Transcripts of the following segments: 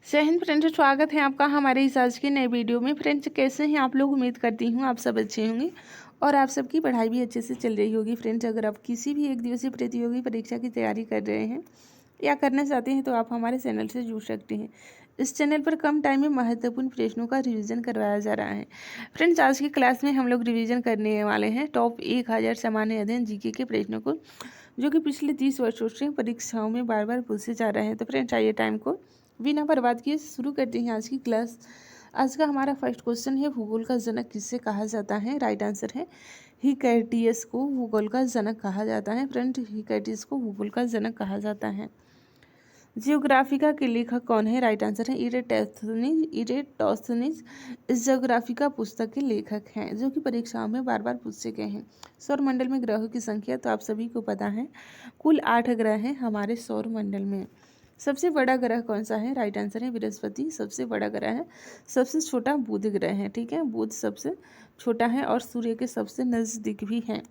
जय हिंद फ्रेंड्स, स्वागत है आपका हमारे इस आज के नए वीडियो में। फ्रेंड्स, कैसे हैं आप लोग? उम्मीद करती हूँ आप सब अच्छे होंगे और आप सबकी पढ़ाई भी अच्छे से चल रही होगी। फ्रेंड्स, अगर आप किसी भी एक दिवसीय प्रतियोगी परीक्षा की तैयारी कर रहे हैं या करना चाहते हैं तो आप हमारे चैनल से जुड़ सकते हैं। इस चैनल पर कम टाइम में महत्वपूर्ण प्रश्नों का रिवीजन करवाया जा रहा है। फ्रेंड्स, आज की क्लास में हम लोग रिवीजन करने वाले हैं टॉप 1000 सामान्य अध्ययन जीके के प्रश्नों को, जो कि पिछले 30 वर्षों से परीक्षाओं में बार बार पूछे जा रहे हैं। तो फ्रेंड्स, आइए टाइम को बिना बर्बाद किए शुरू करते हैं आज की क्लास। आज का हमारा फर्स्ट क्वेश्चन है, भूगोल का जनक किससे कहा जाता है? राइट आंसर है हिकैटियस को भूगोल का जनक कहा जाता है। फ्रेंड, हिकैटियस को भूगोल का जनक कहा जाता है। जियोग्राफिका के लेखक कौन है? राइट आंसर है इरेटोस्थनीज इस जियोग्राफिका पुस्तक के लेखक हैं, जो कि परीक्षाओं में बार बार पूछे गए हैं। सौरमंडल में ग्रहों की संख्या तो आप सभी को पता है, कुल 8 ग्रह हैं हमारे सौरमंडल में। सबसे बड़ा ग्रह कौन सा है? राइट आंसर है बृहस्पति सबसे बड़ा ग्रह है। सबसे छोटा बुध ग्रह है। ठीक है, बुध सबसे छोटा है और सूर्य के सबसे नज़दीक भी हैं।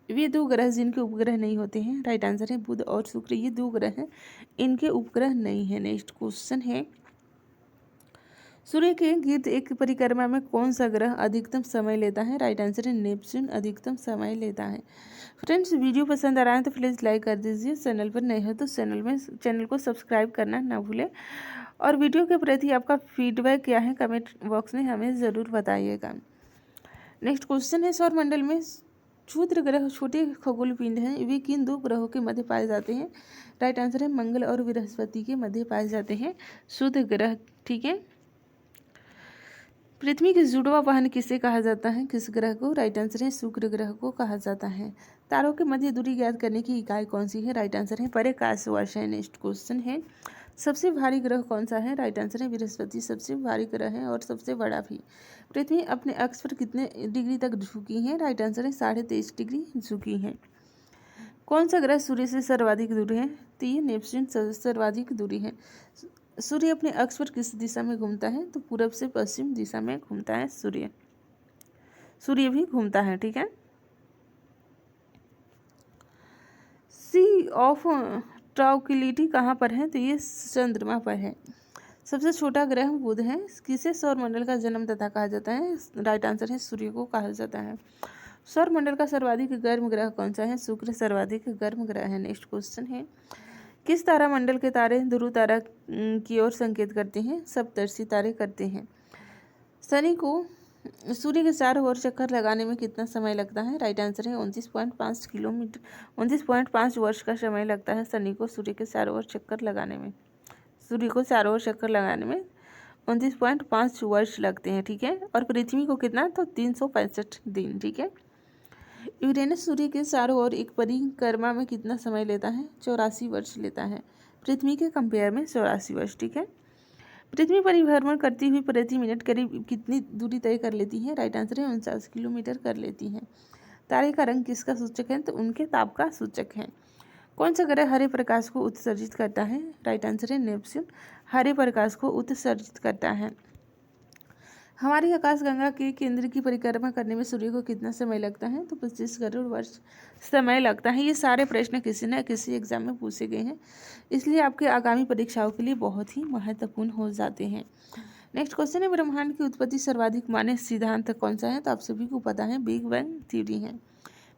वे दो ग्रह जिनके उपग्रह नहीं होते हैं। राइट आंसर है बुध और शुक्र, ये दो ग्रह हैं, इनके उपग्रह नहीं है। नेक्स्ट क्वेश्चन है, सूर्य के गिर्द एक परिक्रमा में कौन सा ग्रह अधिकतम समय लेता है? राइट आंसर है नेपच्यून अधिकतम समय लेता है। फ्रेंड्स, वीडियो पसंद आ रहा है तो प्लीज़ लाइक कर दीजिए। चैनल पर नए हो तो चैनल को सब्सक्राइब करना ना भूलें और वीडियो के प्रति आपका फीडबैक क्या है कमेंट बॉक्स में हमें ज़रूर बताइएगा। नेक्स्ट क्वेश्चन है, सौरमंडल में क्षुद्र ग्रह छोटे खगोल पिंड हैं, वे किन दो ग्रहों के मध्य पाए जाते हैं? राइट आंसर है मंगल और बृहस्पति के मध्य पाए जाते हैं क्षुद्र ग्रह। ठीक है, पृथ्वी की जुड़वा वाहन किसे कहा जाता है? किस ग्रह को? राइट आंसर है शुक्र ग्रह को कहा जाता है। तारों के मध्य दूरी ज्ञात करने की इकाई कौन सी है? राइट आंसर है परिकाश वर्ष है। नेक्स्ट क्वेश्चन है, सबसे भारी ग्रह कौन सा है? राइट आंसर है बृहस्पति सबसे भारी ग्रह है और सबसे बड़ा भी। पृथ्वी अपने अक्ष पर कितने डिग्री तक झुकी है? राइट आंसर है 23.5 डिग्री झुकी है। कौन सा ग्रह सूर्य से सर्वाधिक दूर है? तो ये नेपच्यून सर्वाधिक दूरी है। सूर्य अपने अक्ष पर किस दिशा में घूमता है? तो पूरब से पश्चिम दिशा में घूमता है सूर्य भी घूमता है। ठीक है, सी ऑफ ट्रांक्विलिटी कहाँ पर है? तो ये चंद्रमा पर है। सबसे छोटा ग्रह बुध है। किसे सौरमंडल का जन्मदाता कहा जाता है? राइट आंसर है सूर्य को कहा जाता है। सौरमंडल का सर्वाधिक गर्म ग्रह कौन सा है? शुक्र सर्वाधिक गर्म ग्रह है। नेक्स्ट क्वेश्चन है, किस तारामंडल के तारे ध्रुव तारा की ओर संकेत करते हैं? सप्तर्षि तारे करते हैं। शनि को सूर्य के चारों ओर चक्कर लगाने में कितना समय लगता है? राइट आंसर है 29.5 किलोमीटर 29.5 वर्ष का समय लगता है शनि को सूर्य के चारों ओर चक्कर लगाने में। सूर्य को चारों ओर चक्कर लगाने में 29.5 वर्ष लगते हैं। ठीक है, और पृथ्वी को कितना? तो 365 दिन। ठीक है, यूरेनस सूर्य के चारों ओर एक परिक्रमा में कितना समय लेता है? 84 वर्ष लेता है। पृथ्वी के कंपेयर में 84 वर्ष। ठीक है, पृथ्वी परिभ्रमण करती हुई प्रति मिनट करीब कितनी दूरी तय कर लेती है? राइट आंसर है 49 किलोमीटर कर लेती है। तारे का रंग किसका सूचक है? तो उनके ताप का सूचक है। कौन सा ग्रह हरे प्रकाश को उत्सर्जित करता है? राइट आंसर है नेपच्यून हरे प्रकाश को उत्सर्जित करता है। हमारी आकाशगंगा के केंद्र की परिक्रमा करने में सूर्य को कितना समय लगता है? तो 25 करोड़ वर्ष समय लगता है। ये सारे प्रश्न किसी न किसी एग्जाम में पूछे गए हैं, इसलिए आपके आगामी परीक्षाओं के लिए बहुत ही महत्वपूर्ण हो जाते हैं। नेक्स्ट क्वेश्चन है, ब्रह्मांड की उत्पत्ति सर्वाधिक मान्य सिद्धांत कौन सा है? तो आप सभी को पता है बिग बैंग थ्योरी है।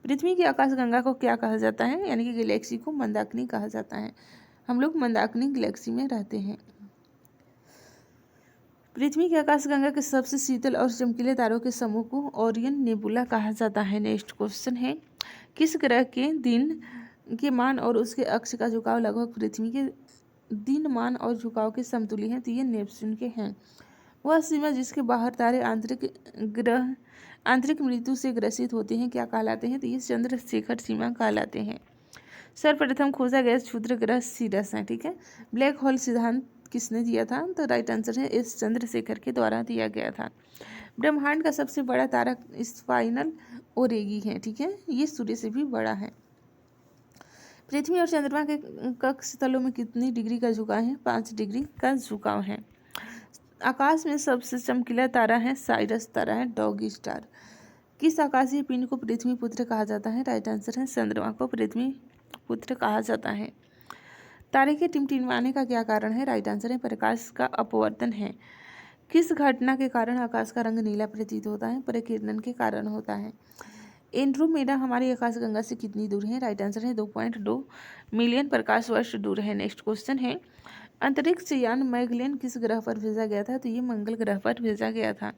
पृथ्वी की आकाशगंगा को क्या कहा जाता है? यानी कि गैलेक्सी को मंदाकिनी कहा जाता है। हम लोग मंदाकिनी गैलेक्सी में रहते हैं। पृथ्वी की आकाशगंगा के सबसे शीतल और चमकीले तारों के समूह को ओरियन नेबुला कहा जाता है। नेक्स्ट क्वेश्चन है, किस ग्रह के दिन के मान और उसके अक्ष का झुकाव लगभग पृथ्वी के दिन मान और झुकाव के समतुल्य हैं? तो ये नेपच्यून के हैं। वह सीमा जिसके बाहर तारे आंतरिक मृत्यु से ग्रसित होते हैं क्या कहलाते हैं? तो ये चंद्रशेखर सीमा कहलाते हैं। सर्वप्रथम खोजा गया क्षुद्र ग्रह सीरस है। ठीक है, ब्लैक होल सिद्धांत किसने दिया था? तो राइट आंसर है एस चंद्रशेखर के द्वारा दिया गया था। ब्रह्मांड का सबसे बड़ा तारा स्पाइनल ओरेगी है। ठीक है, ये सूर्य से भी बड़ा है। पृथ्वी और चंद्रमा के कक्ष तलों में कितनी डिग्री का झुकाव है? 5 डिग्री का झुकाव है। आकाश में सबसे चमकीला तारा है साइरस तारा है, डॉग स्टार। किस आकाशीय पिंड को पृथ्वी पुत्र कहा जाता है? राइट आंसर है चंद्रमा को पृथ्वी पुत्र कहा जाता है। तारे के टिमटिमाने का क्या कारण है? राइट आंसर है प्रकाश का अपवर्तन है। किस घटना के कारण आकाश का रंग नीला प्रतीत होता है? परिकिरण के कारण होता है। एंड्रोमेडा हमारी आकाशगंगा से कितनी दूर है? राइट आंसर है 2.2 मिलियन प्रकाश वर्ष दूर है। नेक्स्ट क्वेश्चन है, अंतरिक्ष यान मैगलेन किस ग्रह पर भेजा गया था? तो ये मंगल ग्रह पर भेजा गया था।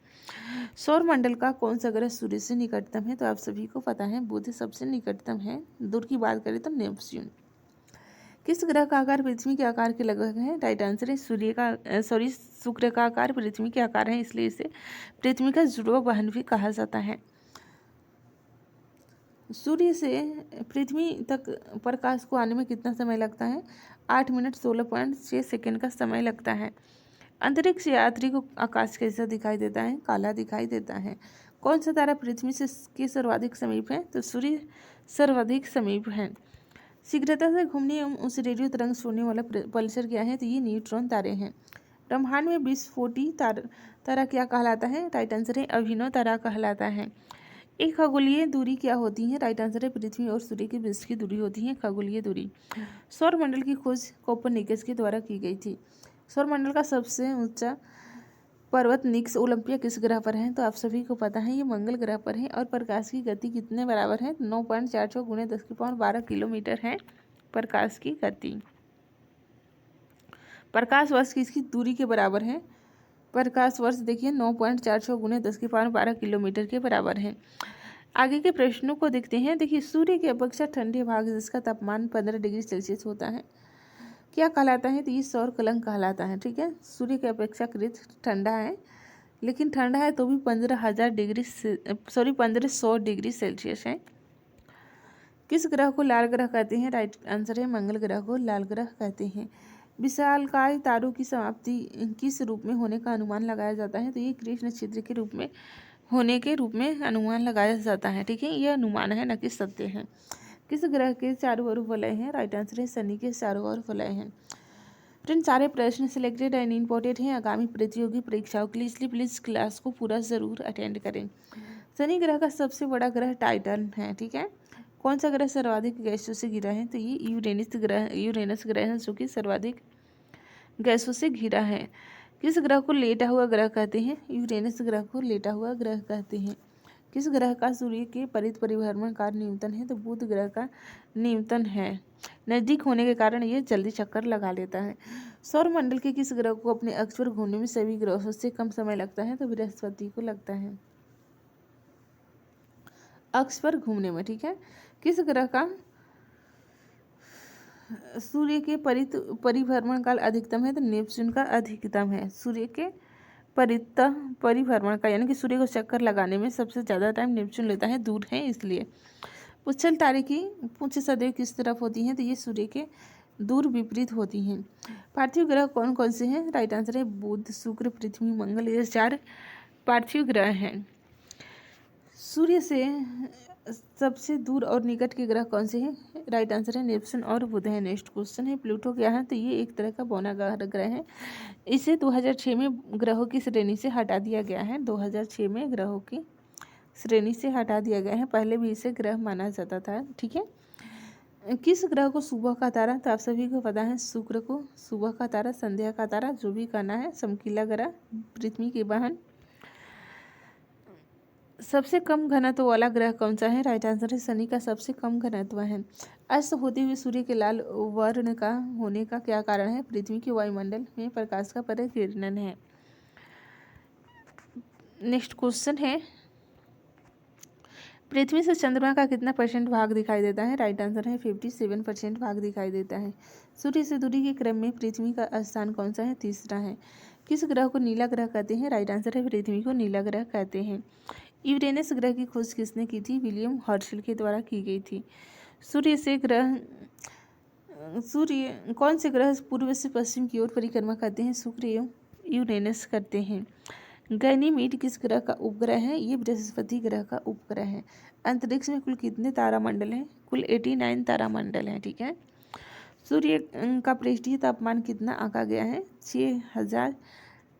सौर मंडल का कौन सा ग्रह सूर्य से निकटतम है? तो आप सभी को पता है बुध सबसे निकटतम है। दूर की बात करें तो नेपच्यून। किस ग्रह का आकार पृथ्वी के आकार के लगभग है? राइट आंसर है शुक्र का आकार पृथ्वी के आकार है, इसलिए इसे पृथ्वी का जुड़वा बहन भी कहा जाता है। सूर्य से पृथ्वी तक प्रकाश को आने में कितना समय लगता है? 8 मिनट 16.6 सेकेंड का समय लगता है। अंतरिक्ष यात्री को आकाश कैसा दिखाई देता है? काला दिखाई देता है। कौन सा तारा पृथ्वी से के सर्वाधिक समीप है? तो सूर्य सर्वाधिक समीप है। शीघ्रता से घूमने एवं उस रेडियो तरंग छोड़ने वाला पल्सर क्या है? तो ये न्यूट्रॉन तारे हैं। ब्रह्मांड में विस्फोटी तारा क्या कहलाता है? राइट आंसर है अभिनव तारा कहलाता है। एक खगोलीय दूरी क्या होती है? राइट आंसर है पृथ्वी और सूर्य के बीच की दूरी होती है खगोलीय दूरी। सौर मंडल की खोज कोपरनिकस के द्वारा की गई थी। सौर मंडल का सबसे ऊंचा पर्वत निक्स ओलंपिया किस ग्रह पर है? तो आप सभी को पता है ये मंगल ग्रह पर है। और प्रकाश की गति कितने बराबर है? 9.44 गुणे 10⁻12 किलोमीटर है प्रकाश की गति। प्रकाश वर्ष किसकी दूरी के बराबर है? प्रकाश वर्ष देखिए 9.44 गुणे 10⁻12 किलोमीटर के बराबर है। आगे के प्रश्नों को देखते हैं। देखिए, सूर्य के अपेक्षा ठंडे भाग जिसका तापमान 15 डिग्री सेल्सियस होता है क्या कहलाता है? तो ये सौर कलंक कहलाता है। ठीक है, सूर्य के अपेक्षाकृत ठंडा है, लेकिन ठंडा है तो भी 1500 डिग्री सेल्सियस है। किस ग्रह को लाल ग्रह कहते हैं? राइट आंसर है मंगल ग्रह को लाल ग्रह कहते हैं। विशालकाय तारों की समाप्ति किस रूप में होने का अनुमान लगाया जाता है? तो ये कृष्ण नक्षत्र के रूप में होने के रूप में अनुमान लगाया जाता है। ठीक है, यह अनुमान है, न कि सत्य है। किस ग्रह के चारों ओर वलय हैं? राइट आंसर है शनि के चारों ओर वलय हैं। फ्रेंड, सारे प्रश्न सिलेक्टेड एंड इम्पोर्टेंट हैं आगामी प्रतियोगी परीक्षाओं के लिए, इसलिए प्लीज क्लास को पूरा जरूर अटेंड करें। शनि ग्रह का सबसे बड़ा ग्रह टाइटन है। ठीक है, कौन सा ग्रह सर्वाधिक गैसों से घिरा है? तो ये यूरेनस ग्रह है, जो कि सर्वाधिक गैसों से घिरा है। किस ग्रह को लेटा हुआ ग्रह कहते हैं? यूरेनस ग्रह को लेटा हुआ ग्रह कहते हैं। किस ग्रह का सूर्य के परिभ्रमण का न्यूनतम है? तो बुध ग्रह का न्यूनतम है। नजदीक होने के कारण ये जल्दी चक्कर लगा लेता है। सौर मंडल के किस ग्रह को अपने अक्ष पर घूमने में सभी ग्रहों से कम समय लगता है? तो बृहस्पति को लगता है अक्ष पर घूमने में। ठीक है, किस ग्रह का सूर्य के परिभ्रमण काल अधिकतम है? तो नेपच्यून का अधिकतम है। सूर्य के परिभ्रमण का यानी कि सूर्य को चक्कर लगाने में सबसे ज़्यादा टाइम नेपच्यून लेता है, दूर है इसलिए। पुच्छल तारे की पूंछ सदैव किस तरफ होती हैं? तो ये सूर्य के दूर विपरीत होती हैं। पार्थिव ग्रह कौन कौन से हैं? राइट आंसर है बुध, शुक्र, पृथ्वी, मंगल, ये 4 पार्थिव ग्रह हैं। सूर्य से सबसे दूर और निकट के ग्रह कौन से हैं? राइट आंसर है नेपच्यून और बुध है। नेक्स्ट क्वेश्चन है, प्लूटो क्या है? तो ये एक तरह का बौनाकार ग्रह है। इसे 2006 में ग्रहों की श्रेणी से हटा दिया गया है। 2006 में ग्रहों की श्रेणी से हटा दिया गया है, पहले भी इसे ग्रह माना जाता था। ठीक है, किस ग्रह को सुबह का तारा? तो आप सभी को पता है शुक्र को सुबह का तारा, संध्या का तारा, जो भी कहना है। चमकीला ग्रह, पृथ्वी की बहन। सबसे कम घनत्व वाला ग्रह कौन सा है? राइट आंसर है शनि का सबसे कम घनत्व है। अस्त होते हुए सूर्य के लाल वर्ण का होने का क्या कारण है? पृथ्वी के वायुमंडल में प्रकाश का परिकिरण है। नेक्स्ट क्वेश्चन है, पृथ्वी से चंद्रमा का कितना % भाग दिखाई देता है? राइट आंसर है 57% भाग दिखाई देता है। सूर्य से दूरी के क्रम में पृथ्वी का स्थान कौन सा है? तीसरा है। किस ग्रह को नीला ग्रह कहते हैं? राइट आंसर है पृथ्वी को नीला ग्रह कहते हैं। यूरेनस ग्रह की खोज किसने की थी? विलियम हर्शल के द्वारा की गई थी। सूर्य कौन से ग्रह पूर्व से पश्चिम की ओर परिक्रमा करते हैं? शुक्र एवं यूरेनस करते हैं। गैनीमीड किस ग्रह का उपग्रह है? ये बृहस्पति ग्रह का उपग्रह है। अंतरिक्ष में कुल कितने तारामंडल हैं? कुल 89 तारामंडल हैं। ठीक है, सूर्य का पृष्ठीय तापमान कितना आंका गया है? 6000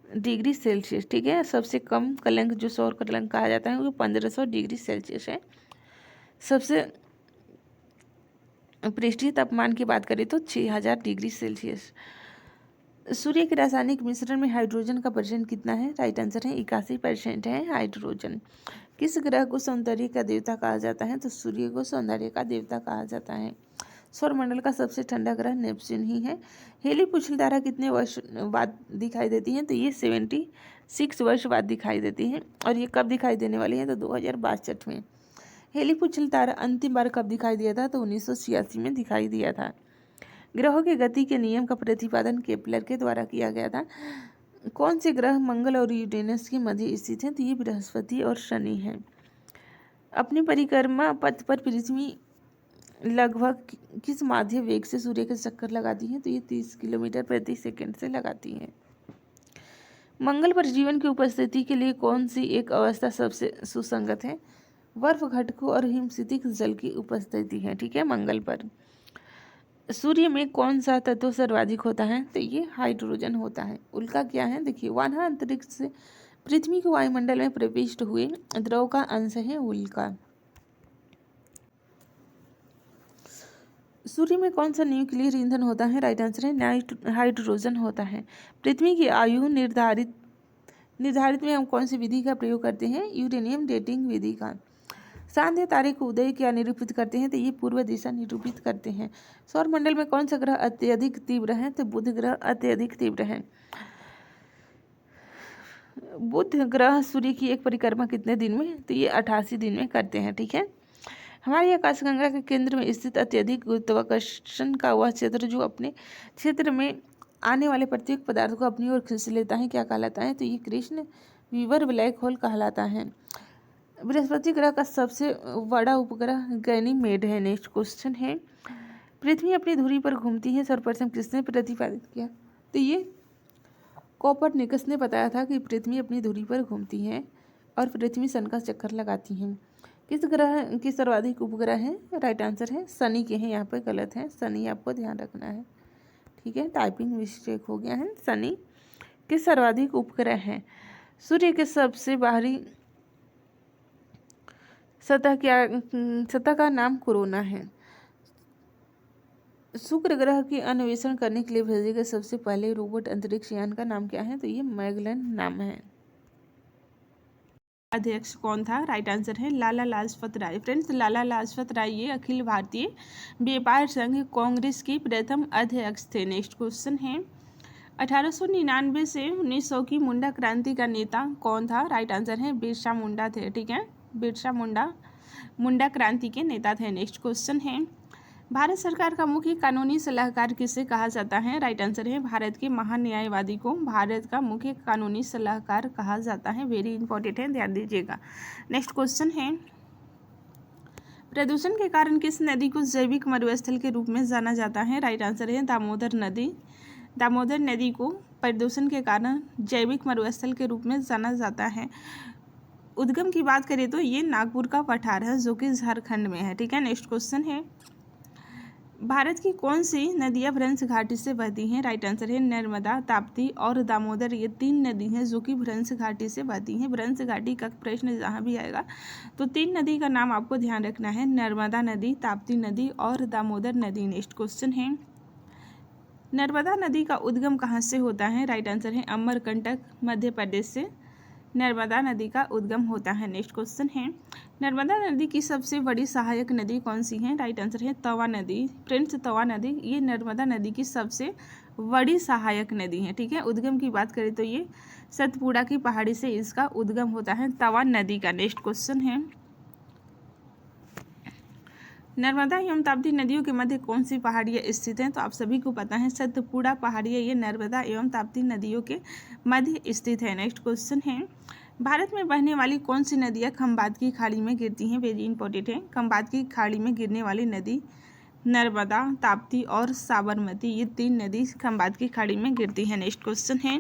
डिग्री सेल्सियस। ठीक है, सबसे कम कलंक जो सौर कलंक कहा जाता है वो 1500 डिग्री सेल्सियस है। सबसे पृष्ठीय तापमान की बात करें तो 6000 डिग्री सेल्सियस। सूर्य के रासायनिक मिश्रण में हाइड्रोजन का परसेंट कितना है? राइट आंसर है 81% है हाइड्रोजन। किस ग्रह को सौंदर्य का देवता कहा जाता है? तो सूर्य को सौंदर्य का देवता कहा जाता है। सौरमंडल का सबसे ठंडा ग्रह नेपच्यून ही है। हेली पुछली तारा कितने वर्ष बाद दिखाई देती है? तो ये 76 वर्ष बाद दिखाई देती है। और ये कब दिखाई देने वाली है? तो 2062 में। हेली पुछली तारा अंतिम बार कब दिखाई दिया था? तो 1986 में दिखाई दिया था। ग्रहों की गति के नियम का प्रतिपादन केपलर के द्वारा किया गया था। कौन से ग्रह मंगल और यूरेनस के मध्य स्थित हैं? तो ये बृहस्पति और शनि है। अपनी परिक्रमा पथ पर पृथ्वी लगभग किस माध्य वेग से सूर्य के चक्कर लगाती है? तो ये 30 किलोमीटर प्रति सेकंड से लगाती है। मंगल पर जीवन की उपस्थिति के लिए कौन सी एक अवस्था सबसे सुसंगत है? बर्फ घटकों और हिमस्थितिक जल की उपस्थिति है। ठीक है, मंगल पर। सूर्य में कौन सा तत्व सर्वाधिक होता है? तो ये हाइड्रोजन होता है। उल्का क्या है? देखिए, वहाँ अंतरिक्ष से पृथ्वी के वायुमंडल में प्रविष्ट हुए द्रव का अंश है उल्का। सूर्य में कौन सा न्यूक्लियर ईंधन होता है? राइट आंसर है हाइड्रोजन होता है। पृथ्वी की आयु निर्धारित में हम कौन सी विधि का प्रयोग करते हैं? यूरेनियम डेटिंग विधि का। सांध्य तारे को उदय क्या निरूपित करते हैं? तो ये पूर्व दिशा निरूपित करते हैं। सौरमंडल में कौन सा ग्रह अत्यधिक तीव्र है? तो बुध ग्रह अत्यधिक तीव्र है। बुध ग्रह सूर्य की एक परिक्रमा कितने दिन में? तो ये 88 दिन में करते हैं। ठीक है, हमारी आकाशगंगा के केंद्र में स्थित अत्यधिक गुरुत्वाकर्षण का वह क्षेत्र जो अपने क्षेत्र में आने वाले प्रत्येक पदार्थ को अपनी ओर खींच लेता है, क्या कहलाता है? तो ये कृष्ण वीवर ब्लैक होल कहलाता है। बृहस्पति ग्रह का सबसे बड़ा उपग्रह गैनीमेड है। नेक्स्ट क्वेश्चन है, पृथ्वी अपनी धुरी पर घूमती है सर्वप्रथम किसने प्रतिपादित किया? तो ये कोपरनिकस ने बताया था कि पृथ्वी अपनी धुरी पर घूमती है और पृथ्वी सन का चक्कर लगाती है। किस ग्रह की सर्वाधिक उपग्रह है? राइट आंसर है शनि के हैं। यहाँ पर गलत है, शनि आपको ध्यान रखना है। ठीक है, टाइपिंग मिस्टेक हो गया है। शनि के सर्वाधिक उपग्रह हैं। सूर्य के सबसे बाहरी सतह का नाम कोरोना है। शुक्र ग्रह की अन्वेषण करने के लिए भेजे गए सबसे पहले रोबोट अंतरिक्ष यान का नाम क्या है? तो ये मैगलन नाम है। अध्यक्ष कौन था? राइट आंसर है लाला लाजपत राय। फ्रेंड्स, लाला लाजपत राय ये अखिल भारतीय व्यापार संघ कांग्रेस के प्रथम अध्यक्ष थे। नेक्स्ट क्वेश्चन है, 1899 से 1900 की मुंडा क्रांति का नेता कौन था? राइट आंसर है बिरसा मुंडा थे। ठीक है, बिरसा मुंडा क्रांति के नेता थे। नेक्स्ट क्वेश्चन है, भारत सरकार का मुख्य कानूनी सलाहकार किसे कहा जाता है? राइट आंसर है भारत के महान्यायवादी को भारत का मुख्य कानूनी सलाहकार कहा जाता है। वेरी इंपॉर्टेंट है, ध्यान दीजिएगा। नेक्स्ट क्वेश्चन है, प्रदूषण के कारण किस नदी को जैविक मरुस्थल के रूप में जाना जाता है? राइट आंसर है दामोदर नदी। दामोदर नदी को प्रदूषण के कारण जैविक मरुस्थल के रूप में जाना जाता है। उद्गम की बात करें तो ये नागपुर का पठार है जो कि झारखंड में है। ठीक है, नेक्स्ट क्वेश्चन है, भारत की कौन सी नदियां भ्रंश घाटी से बहती हैं? राइट आंसर है नर्मदा, ताप्ती और दामोदर। ये 3 नदी हैं जो कि भ्रंश घाटी से बहती हैं। भ्रंश घाटी का प्रश्न जहाँ भी आएगा तो 3 नदी का नाम आपको ध्यान रखना है, नर्मदा नदी, ताप्ती नदी और दामोदर नदी। नेक्स्ट क्वेश्चन है, नर्मदा नदी का उद्गम कहाँ से होता है? राइट आंसर है अमरकंटक, मध्य प्रदेश से नर्मदा नदी का उद्गम होता है। नेक्स्ट क्वेश्चन है, नर्मदा नदी की सबसे बड़ी सहायक नदी कौन सी है? राइट आंसर है तवा नदी। फ्रेंड्स, तवा नदी ये नर्मदा नदी की सबसे बड़ी सहायक नदी है। ठीक है, उद्गम की बात करें तो ये सतपुड़ा की पहाड़ी से इसका उद्गम होता है तवा नदी का। नेक्स्ट क्वेश्चन है, नर्मदा एवं ताप्ती नदियों के मध्य कौन सी पहाड़ियाँ स्थित हैं? तो आप सभी को पता है सतपुड़ा पहाड़ियाँ ये नर्मदा एवं ताप्ती नदियों के मध्य स्थित है। नेक्स्ट क्वेश्चन है, भारत में बहने वाली कौन सी नदियाँ खंबात की खाड़ी में गिरती हैं? वेरी इंपॉर्टेंट है, खंबात की खाड़ी में गिरने वाली नदी नर्मदा, ताप्ती और साबरमती, ये 3 नदी खंबात की खाड़ी में गिरती हैं। नेक्स्ट क्वेश्चन है,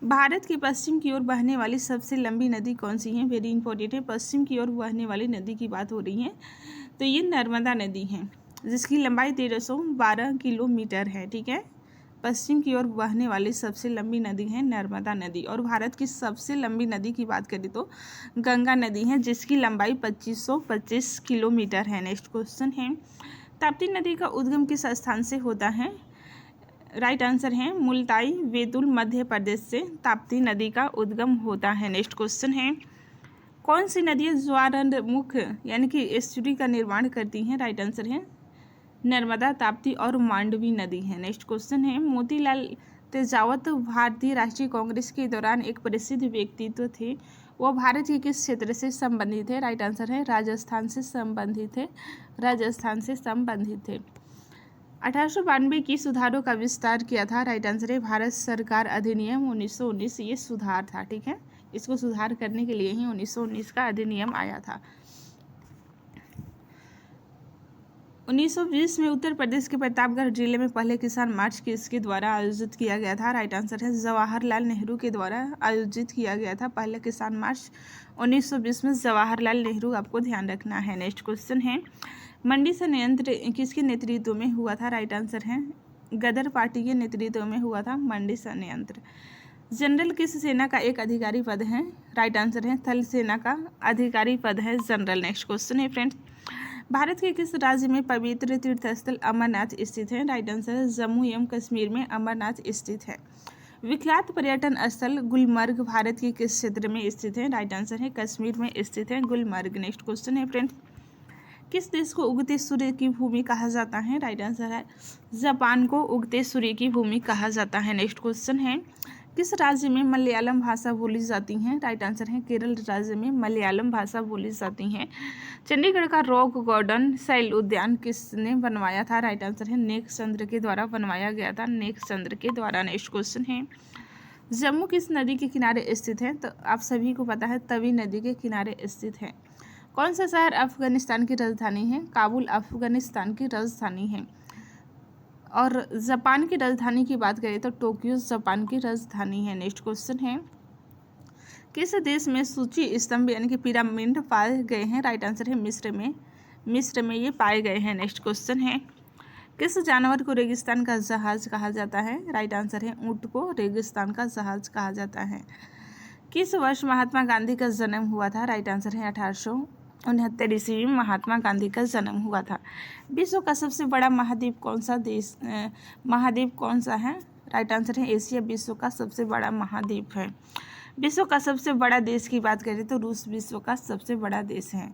भारत की पश्चिम की ओर बहने वाली सबसे लंबी नदी कौन सी है? वेरी इंपॉर्टेंट है, पश्चिम की ओर बहने वाली नदी की बात हो रही है तो ये नर्मदा नदी है जिसकी लंबाई 1312 किलोमीटर है। ठीक है, पश्चिम की ओर बहने वाली सबसे लंबी नदी है नर्मदा नदी। और भारत की सबसे लंबी नदी की बात करें तो गंगा नदी है जिसकी लंबाई 2525 किलोमीटर है। नेक्स्ट क्वेश्चन है, ताप्ती नदी का उद्गम किस स्थान से होता है? राइट आंसर है मुल्ताई बैतूल मध्य प्रदेश से ताप्ती नदी का उद्गम होता है। नेक्स्ट क्वेश्चन है कौन सी नदियाँ ज्वारमुख यानी कि एस्चुरी का निर्माण करती हैं? राइट आंसर है नर्मदा, ताप्ती और मांडवी नदी है। नेक्स्ट क्वेश्चन है मोतीलाल तेजावत भारतीय राष्ट्रीय कांग्रेस के दौरान एक प्रसिद्ध व्यक्तित्व थे, वो भारत के किस क्षेत्र से संबंधित है? राइट आंसर है राजस्थान से संबंधित है, राजस्थान से संबंधित थे। 1892 की सुधारों का विस्तार किया था? राइट आंसर है भारत सरकार अधिनियम 1919, ये सुधार था। ठीक है, इसको सुधार करने के लिए ही 1919 का अधिनियम आया था। 1920 में उत्तर प्रदेश के प्रतापगढ़ जिले में पहले किसान मार्च किसके द्वारा आयोजित किया गया था? राइट आंसर है जवाहरलाल नेहरू के द्वारा आयोजित किया गया था पहला किसान मार्च 1920 में, जवाहरलाल नेहरू, आपको ध्यान रखना है। नेक्स्ट क्वेश्चन है मंडी संयंत्र किसके नेतृत्व में हुआ था? राइट आंसर है गदर पार्टी के नेतृत्व में हुआ था मंडी संयंत्र। जनरल किस सेना का एक अधिकारी पद है? राइट आंसर है थल सेना का अधिकारी पद है जनरल। नेक्स्ट क्वेश्चन है फ्रेंड्स भारत के किस राज्य में पवित्र तीर्थस्थल अमरनाथ स्थित है? राइट आंसर है जम्मू एवं कश्मीर में अमरनाथ स्थित है। विख्यात पर्यटन स्थल गुलमर्ग भारत के किस क्षेत्र में स्थित है? राइट आंसर है कश्मीर में स्थित है गुलमर्ग। नेक्स्ट क्वेश्चन है फ्रेंड्स किस देश को उगते सूर्य की भूमि कहा जाता है? राइट आंसर है जापान को उगते सूर्य की भूमि कहा जाता है। नेक्स्ट क्वेश्चन है किस राज्य में मलयालम भाषा बोली जाती है? राइट आंसर है केरल राज्य में मलयालम भाषा बोली जाती है। चंडीगढ़ का रॉक गार्डन शैल उद्यान किसने बनवाया था? राइट आंसर है नेकचंद्र के द्वारा बनवाया गया था, नेकचंद्र के द्वारा। नेक्स्ट क्वेश्चन है जम्मू किस नदी के किनारे स्थित है? तो आप सभी को पता है तवी नदी के किनारे स्थित है। कौन सा शहर अफगानिस्तान की राजधानी है? काबुल अफगानिस्तान की राजधानी है। और जापान की राजधानी की बात करें तो टोक्यो जापान की राजधानी है। नेक्स्ट क्वेश्चन है किस देश में सूची स्तंभ यानी कि पिरामिड पाए गए हैं? राइट आंसर है मिस्र में ये पाए गए हैं। नेक्स्ट क्वेश्चन है किस जानवर को रेगिस्तान का जहाज कहा जाता है? राइट आंसर है ऊंट को रेगिस्तान का जहाज कहा जाता है। किस वर्ष महात्मा गांधी का जन्म हुआ था? राइट आंसर है 1869 ईस्वी में महात्मा गांधी का जन्म हुआ था। विश्व का सबसे बड़ा महाद्वीप कौन सा है? राइट आंसर है एशिया विश्व का सबसे बड़ा महाद्वीप है। विश्व का सबसे बड़ा देश की बात करें तो रूस विश्व का सबसे बड़ा देश है।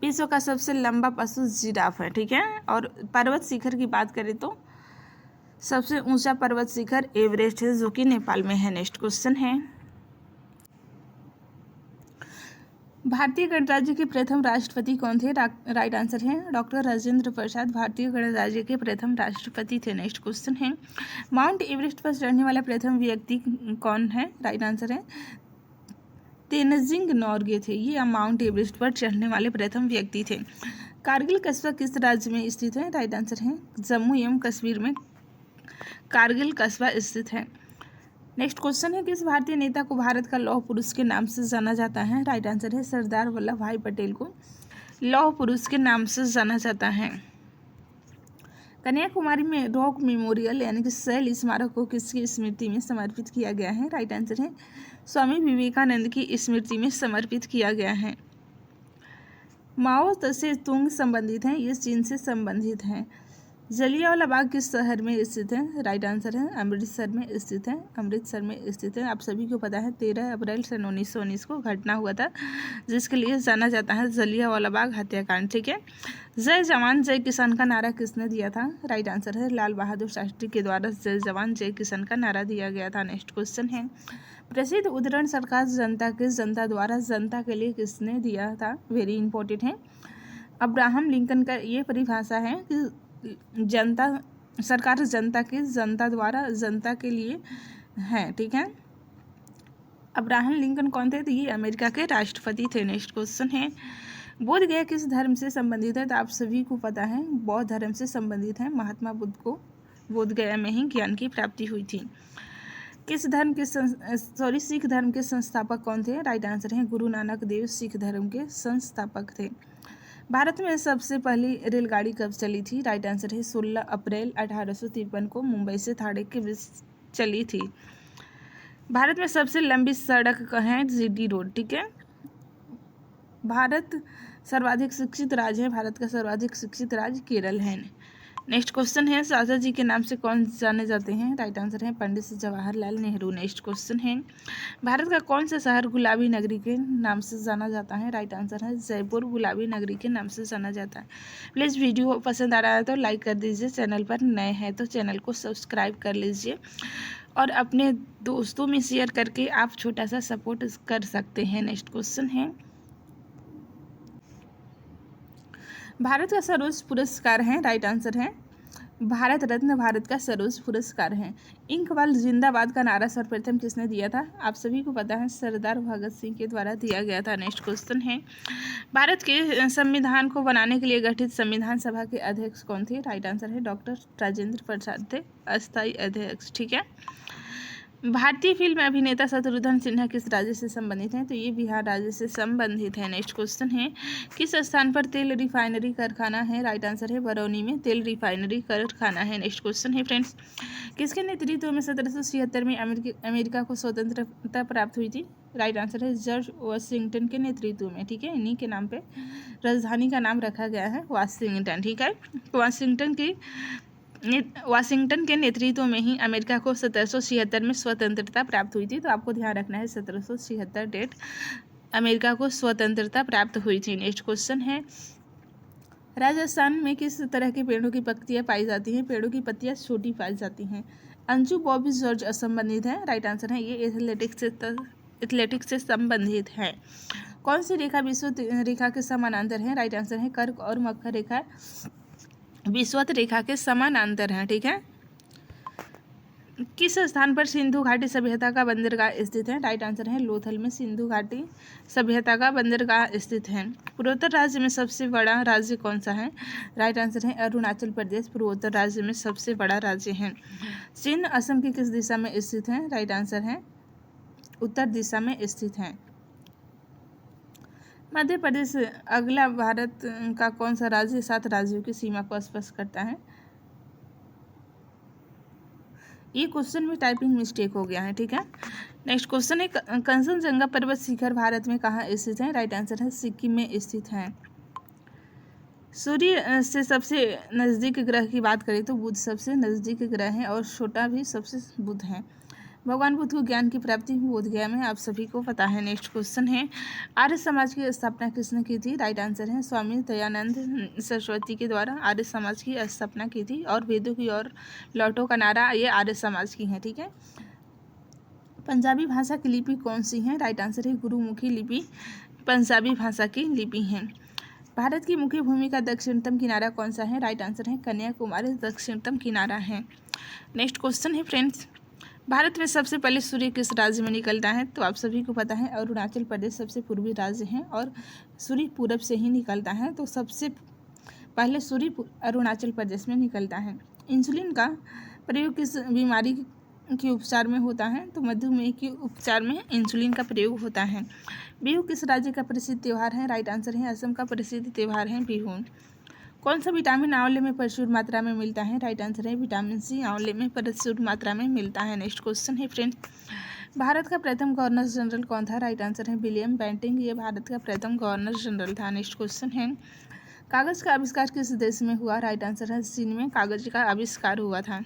विश्व का सबसे लंबा पशु जिराफ है। ठीक है, और पर्वत शिखर की बात करें तो सबसे ऊंचा पर्वत शिखर एवरेस्ट है जो कि नेपाल में है। नेक्स्ट क्वेश्चन है भारतीय गणराज्य के प्रथम राष्ट्रपति कौन थे? राइट आंसर है डॉक्टर राजेंद्र प्रसाद भारतीय गणराज्य के प्रथम राष्ट्रपति थे। नेक्स्ट क्वेश्चन है माउंट एवरेस्ट पर चढ़ने वाला प्रथम व्यक्ति कौन है? राइट आंसर है तेनजिंग नोर्गे थे, ये माउंट एवरेस्ट पर चढ़ने वाले प्रथम व्यक्ति थे। कारगिल कस्बा किस राज्य में स्थित है? राइट आंसर है जम्मू एवं कश्मीर में कारगिल कस्बा स्थित है। नेक्स्ट क्वेश्चन है किस भारतीय नेता को भारत का लौह पुरुष के नाम से जाना जाता है? राइट आंसर है सरदार वल्लभ भाई पटेल को लौह पुरुष के नाम से जाना जाता है। कन्याकुमारी में रॉक मेमोरियल यानी कि शैल स्मारक को किसकी स्मृति में समर्पित किया गया है? राइट आंसर है स्वामी विवेकानंद की स्मृति में समर्पित किया गया है। माओ से तुंग संबंधित हैं, ये चीन से संबंधित हैं। जलियांवाला बाग किस शहर में स्थित है? राइट आंसर है अमृतसर में स्थित है, अमृतसर में स्थित है। आप सभी को पता है 13 अप्रैल सन 1919 को घटना हुआ था जिसके लिए जाना जाता है जलियांवाला बाग हत्याकांड। ठीक है, जय जवान जय किसान का नारा किसने दिया था? राइट आंसर है लाल बहादुर शास्त्री के द्वारा जय जवान जय किसान का नारा दिया गया था। नेक्स्ट क्वेश्चन है प्रसिद्ध उद्धरण सरकार जनता द्वारा जनता के लिए किसने दिया था? वेरी इंपॉर्टेंट है। अब्राहम लिंकन का ये परिभाषा है कि जनता सरकार जनता द्वारा जनता के लिए है। ठीक है, अब्राहम लिंकन कौन थे? तो ये अमेरिका के राष्ट्रपति थे। नेक्स्ट क्वेश्चन है बोध गया किस धर्म से संबंधित है? तो आप सभी को पता है बौद्ध धर्म से संबंधित है। महात्मा बुद्ध को बोध गया में ही ज्ञान की प्राप्ति हुई थी। किस धर्म के सिख धर्म के संस्थापक कौन थे? राइट आंसर है गुरु नानक देव सिख धर्म के संस्थापक थे। भारत में सबसे पहली रेलगाड़ी कब चली थी? राइट आंसर है 16 अप्रैल 1853 को मुंबई से थाणे के बीच चली थी। भारत में सबसे लंबी सड़क है जीटी रोड। ठीक है, भारत सर्वाधिक शिक्षित राज्य है, भारत का सर्वाधिक शिक्षित राज्य केरल है। नेक्स्ट क्वेश्चन है, शास्त्री जी के नाम से कौन जाने जाते हैं? राइट आंसर है पंडित जवाहरलाल नेहरू। नेक्स्ट क्वेश्चन है, भारत का कौन सा शहर गुलाबी नगरी के नाम से जाना जाता है? राइट आंसर है जयपुर गुलाबी नगरी के नाम से जाना जाता है। प्लीज़ वीडियो पसंद आ रहा है तो लाइक कर दीजिए, चैनल पर नए हैं तो चैनल को सब्सक्राइब कर लीजिए और अपने दोस्तों में शेयर करके आप छोटा सा सपोर्ट कर सकते हैं। नेक्स्ट क्वेश्चन है, भारत का सर्वोच्च पुरस्कार है? राइट आंसर है भारत रत्न भारत का सर्वोच्च पुरस्कार है। इंकवाल जिंदाबाद का नारा सर्वप्रथम किसने दिया था? आप सभी को पता है सरदार भगत सिंह के द्वारा दिया गया था। नेक्स्ट क्वेश्चन है, भारत के संविधान को बनाने के लिए गठित संविधान सभा के अध्यक्ष कौन थे? राइट आंसर है डॉक्टर राजेंद्र प्रसाद थे अस्थायी अध्यक्ष। ठीक है, भारतीय फिल्म अभिनेता शत्रुघ्न सिन्हा किस राज्य से संबंधित हैं? तो ये बिहार राज्य से संबंधित है। नेक्स्ट क्वेश्चन है, किस स्थान पर तेल रिफाइनरी कारखाना है? राइट आंसर है बरौनी में तेल रिफाइनरी कारखाना है। नेक्स्ट क्वेश्चन है फ्रेंड्स, किसके नेतृत्व में 1776 में अमेरिका को स्वतंत्रता प्राप्त हुई थी? राइट आंसर है जॉर्ज वाशिंगटन के नेतृत्व में। ठीक है, इन्हीं के नाम पे राजधानी का नाम रखा गया है वाशिंगटन। ठीक है, वाशिंगटन के नेतृत्व में ही अमेरिका को 1776 में स्वतंत्रता प्राप्त हुई थी। तो आपको ध्यान रखना है 1776 डेट अमेरिका को स्वतंत्रता प्राप्त हुई थी। नेक्स्ट क्वेश्चन है, राजस्थान में किस तरह के पेड़ों की पत्तियां पाई जाती हैं? पेड़ों की पत्तियां छोटी पाई जाती हैं। अंजू बॉबी जॉर्ज संबंधित है। राइट आंसर है ये एथलेटिक्स से संबंधित है। कौन सी रेखा विषुवत रेखा के समानांतर है? राइट आंसर है कर्क और मकर रेखा विषुवत रेखा के समानांतर हैं। ठीक है, किस स्थान पर सिंधु घाटी सभ्यता का बंदरगाह स्थित है? राइट आंसर है लोथल में सिंधु घाटी सभ्यता का बंदरगाह स्थित है। पूर्वोत्तर राज्य में सबसे बड़ा राज्य कौन सा है? राइट आंसर है अरुणाचल प्रदेश पूर्वोत्तर राज्य में सबसे बड़ा राज्य है। चीन असम की किस दिशा में स्थित है? राइट आंसर है उत्तर दिशा में स्थित है। मध्य प्रदेश अगला भारत का कौन सा राज्य 7 राज्यों की सीमा को स्पर्श करता है? ये क्वेश्चन में टाइपिंग मिस्टेक हो गया है। ठीक है, नेक्स्ट क्वेश्चन है, कंचनजंगा पर्वत शिखर भारत में कहाँ स्थित है? राइट आंसर है सिक्किम में स्थित है। सूर्य से सबसे नज़दीक ग्रह की बात करें तो बुध सबसे नज़दीक ग्रह है और छोटा भी सबसे बुध है। भगवान बुद्ध को ज्ञान की प्राप्ति बोधगया में आप सभी को पता है। नेक्स्ट क्वेश्चन है, आर्य समाज की स्थापना किसने की थी? राइट आंसर है स्वामी दयानंद सरस्वती के द्वारा आर्य समाज की स्थापना की थी और वेदों की ओर लौटो का नारा ये आर्य समाज की है। ठीक है, पंजाबी भाषा की लिपि कौन सी है? राइट आंसर है गुरुमुखी लिपि पंजाबी भाषा की लिपि है। भारत की मुख्य भूमि का दक्षिणतम किनारा कौन सा है? राइट आंसर है कन्याकुमारी दक्षिणतम किनारा है। नेक्स्ट क्वेश्चन है फ्रेंड्स, भारत में सबसे पहले सूर्य किस राज्य में निकलता है? तो आप सभी को पता है अरुणाचल प्रदेश सबसे पूर्वी राज्य है और सूर्य पूरब से ही निकलता है। तो सबसे पहले सूर्य अरुणाचल प्रदेश में निकलता है। इंसुलिन का प्रयोग किस बीमारी के उपचार में होता है? तो मधुमेह के उपचार में इंसुलिन का प्रयोग होता है। बिहू किस राज्य का प्रसिद्ध त्यौहार है? राइट आंसर है असम का प्रसिद्ध त्यौहार है बिहू। कौन सा विटामिन आंवले में प्रचुर मात्रा में मिलता है? राइट आंसर है विटामिन सी आंवले में प्रचुर मात्रा में मिलता है। नेक्स्ट क्वेश्चन है फ्रेंड्स, भारत का प्रथम गवर्नर जनरल कौन था? राइट आंसर है विलियम बेंटिंग, ये भारत का प्रथम गवर्नर जनरल था। नेक्स्ट क्वेश्चन है, कागज का आविष्कार किस देश में हुआ? राइट आंसर है चीन में कागज का आविष्कार हुआ था।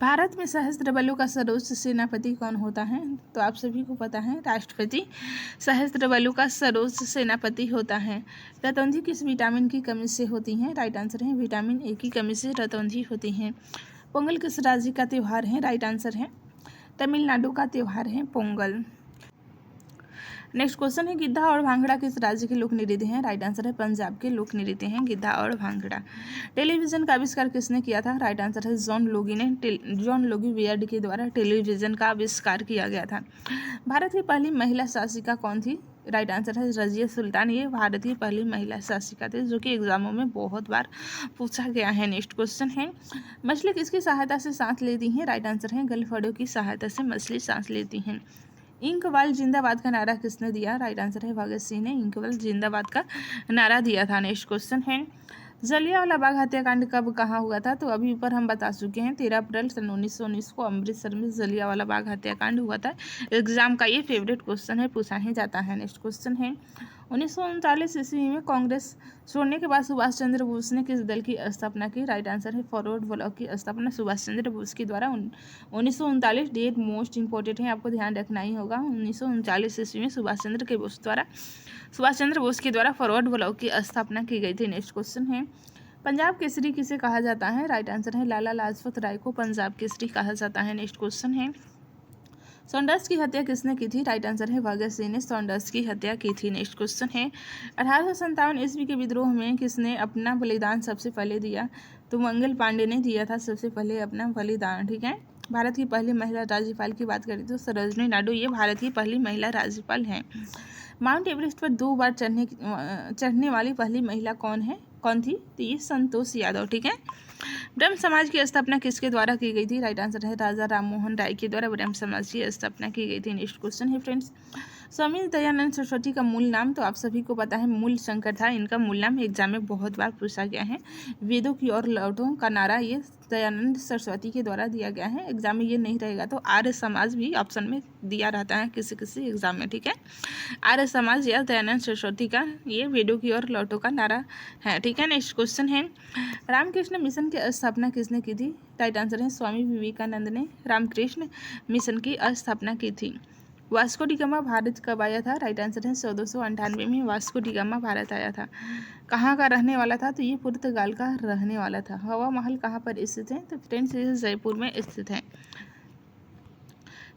भारत में सशस्त्र बलों का सर्वोच्च सेनापति कौन होता है? तो आप सभी को पता है राष्ट्रपति सशस्त्र बलों का सर्वोच्च सेनापति होता है। रतौंधी किस विटामिन की कमी से होती है? राइट आंसर है विटामिन ए की कमी से रतौंधी होती है। पोंगल किस राज्य का त्यौहार है? राइट आंसर है तमिलनाडु का त्यौहार है पोंगल। नेक्स्ट क्वेश्चन है, गिद्धा और भांगड़ा किस राज्य के लोक नृत्य हैं? राइट आंसर है पंजाब के लोक नृत्य हैं गिद्धा और भांगड़ा। टेलीविजन का आविष्कार किसने किया था? राइट आंसर है जॉन लोगी बियर्ड के द्वारा टेलीविजन का आविष्कार किया गया था। भारत की पहली महिला शासिका कौन थी? राइट आंसर है रजिया सुल्तान, ये भारत की पहली महिला शासिका थी जो कि एग्जामों में बहुत बार पूछा गया है। नेक्स्ट क्वेश्चन है, मछली किसकी सहायता से सांस लेती हैं? राइट आंसर है गलफड़ों की सहायता से मछली सांस लेती हैं। इंकवाल जिंदाबाद का नारा किसने दिया? राइट आंसर है भगत सिंह ने इंकवाल जिंदाबाद का नारा दिया था। नेक्स्ट क्वेश्चन है, जलियांवाला बाग हत्याकांड कब कहाँ हुआ था? तो अभी ऊपर हम बता चुके हैं 13 अप्रैल सन 1919 को अमृतसर में जलियांवाला बाग हत्याकांड हुआ था। एग्जाम का ये फेवरेट क्वेश्चन है, पूछा ही जाता है। नेक्स्ट क्वेश्चन है 1939 ईस्वी में कांग्रेस छोड़ने के बाद सुभाष चंद्र बोस ने किस दल की स्थापना की? राइट आंसर है फॉरवर्ड ब्लॉक की स्थापना सुभाष चंद्र बोस के द्वारा 1939। डेट मोस्ट इंपॉर्टेंट है, आपको ध्यान रखना ही होगा। 1939 ईस्वी में सुभाष चंद्र बोस के द्वारा फॉरवर्ड ब्लॉक की स्थापना की गई थी। नेक्स्ट क्वेश्चन है पंजाब केसरी किसे कहा जाता है? राइट आंसर है लाला लाजपत राय को पंजाब केसरी कहा जाता है। नेक्स्ट क्वेश्चन है सॉन्डर्स की हत्या किसने की थी? राइट आंसर है भगत सिंह ने सॉन्डर्स की हत्या की थी। नेक्स्ट क्वेश्चन है 1857 ईस्वी के विद्रोह में किसने अपना बलिदान सबसे पहले दिया? तो मंगल पांडे ने दिया था सबसे पहले अपना बलिदान। ठीक है, भारत की पहली महिला राज्यपाल की बात करें तो सरोजनी नायडू ये भारत की पहली महिला राज्यपाल हैं। माउंट एवरेस्ट पर 2 बार चढ़ने वाली पहली महिला कौन थी? तो ये संतोष यादव। ठीक है, ब्रह्म समाज की स्थापना किसके द्वारा की गई थी? राइट आंसर है राजा राममोहन राय के द्वारा ब्रह्म समाज की स्थापना की गई थी। नेक्स्ट क्वेश्चन है फ्रेंड्स स्वामी दयानंद सरस्वती का मूल नाम? तो आप सभी को पता है मूल शंकर था। इनका मूल नाम एग्जाम में बहुत बार पूछा गया है। वेदों की ओर लौटो का नारा ये दयानंद सरस्वती के द्वारा दिया गया है। एग्जाम में ये नहीं रहेगा तो आर्य समाज भी ऑप्शन में दिया रहता है किसी किसी एग्जाम में। ठीक है, आर्य समाज या दयानंद सरस्वती का ये वेदों की ओर लौटो का नारा है। ठीक है, नेक्स्ट क्वेश्चन है रामकृष्ण मिशन की स्थापना किसने की थी? राइट आंसर है स्वामी विवेकानंद ने रामकृष्ण मिशन की स्थापना की थी। वास्को डी गामा भारत कब आया था? राइट आंसर है 1498 में वास्को डी गामा भारत आया था। कहाँ का रहने वाला था? तो ये पुर्तगाल का रहने वाला था। हवा महल कहाँ पर स्थित है? तो फ्रेंड्स ये जयपुर में स्थित है।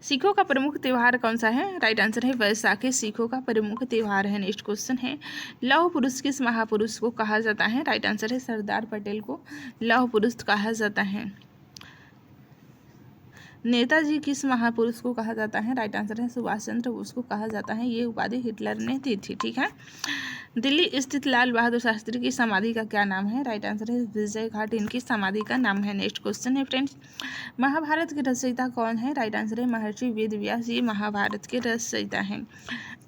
सिखों का प्रमुख त्यौहार कौन सा है? राइट आंसर है वैसाखी सिखों का प्रमुख त्यौहार है। नेक्स्ट क्वेश्चन है लौह पुरुष किस महापुरुष को कहा जाता है? राइट आंसर है सरदार पटेल को लौह पुरुष कहा जाता है। नेताजी किस महापुरुष को कहा जाता है? राइट आंसर है सुभाष चंद्र बोस को कहा जाता है। ये उपाधि हिटलर ने दी थी। ठीक है, दिल्ली स्थित लाल बहादुर शास्त्री की समाधि का क्या नाम है? राइट आंसर है विजय घाट इनकी समाधि का नाम है। नेक्स्ट क्वेश्चन है फ्रेंड्स महाभारत के रचयिता कौन है? राइट आंसर है महर्षि वेद व्यास ये महाभारत के रचयिता हैं।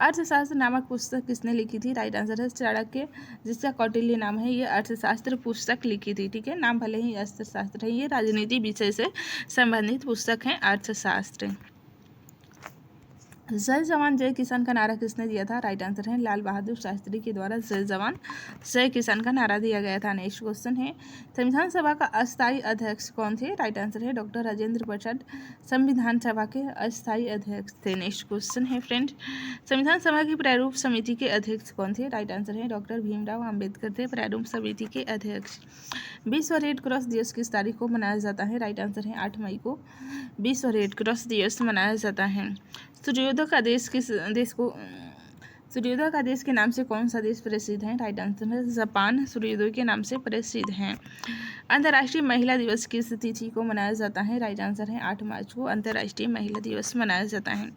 अर्थशास्त्र नामक पुस्तक किसने लिखी थी? राइट आंसर है चाणक्य जिसका कौटिल्य नाम है। ये अर्थशास्त्र पुस्तक लिखी थी। ठीक है, नाम भले ही अर्थशास्त्र है, ये राजनीति विषय से संबंधित पुस्तक है अर्थशास्त्र। जय जवान जय किसान का नारा किसने दिया था? राइट आंसर है लाल बहादुर शास्त्री के द्वारा जय जवान जय किसान का नारा दिया गया था। नेक्स्ट क्वेश्चन है संविधान सभा का अस्थायी अध्यक्ष कौन थे? राइट आंसर है डॉक्टर राजेंद्र प्रसाद संविधान सभा के अस्थायी अध्यक्ष थे। नेक्स्ट क्वेश्चन है फ्रेंड संविधान सभा की प्रारूप समिति के अध्यक्ष कौन थे? राइट आंसर है डॉक्टर भीमराव अम्बेडकर थे प्रारूप समिति के अध्यक्ष। विश्व रेड क्रॉस दिवस किस तारीख को मनाया जाता है? राइट आंसर है 8 मई को विश्व रेड क्रॉस दिवस मनाया जाता है। सूर्योदय का देश सूर्योदय का देश के नाम से कौन सा देश प्रसिद्ध है? राइट आंसर है जापान सूर्योदय के नाम से प्रसिद्ध है। अंतर्राष्ट्रीय महिला दिवस किस तिथि को मनाया जाता है? राइट आंसर है 8 मार्च को अंतर्राष्ट्रीय महिला दिवस मनाया जाता है।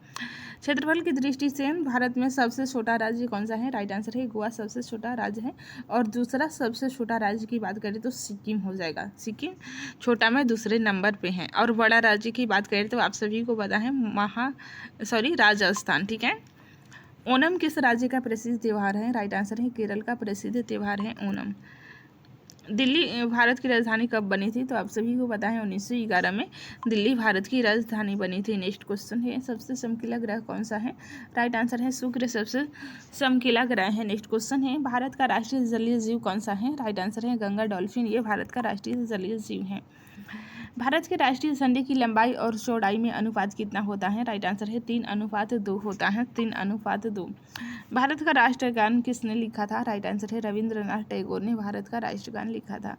क्षेत्रफल की दृष्टि से भारत में सबसे छोटा राज्य कौन सा है? राइट आंसर है गोवा सबसे छोटा राज्य है। और दूसरा सबसे छोटा राज्य की बात करें तो सिक्किम हो जाएगा। सिक्किम छोटा में दूसरे नंबर पे है। और बड़ा राज्य की बात करें तो आप सभी को पता है राजस्थान। ठीक है, ओणम किस राज्य का प्रसिद्ध त्यौहार है? राइट आंसर है केरल का प्रसिद्ध त्यौहार है ओणम। दिल्ली भारत की राजधानी कब बनी थी? तो आप सभी को पता है 1911 में दिल्ली भारत की राजधानी बनी थी। नेक्स्ट क्वेश्चन है सबसे चमकीला ग्रह कौन सा है? राइट आंसर है शुक्र सबसे चमकीला ग्रह है। नेक्स्ट क्वेश्चन है भारत का राष्ट्रीय जलीय जीव कौन सा है? राइट आंसर है गंगा डॉल्फिन ये भारत का राष्ट्रीय जलीय जीव है। भारत के राष्ट्रीय झंडे की लंबाई और चौड़ाई में अनुपात कितना होता है? राइट आंसर है 3:2 होता है 3:2। भारत का राष्ट्रगान किसने लिखा था? राइट आंसर है रविंद्रनाथ टैगोर ने भारत का राष्ट्रगान लिखा था।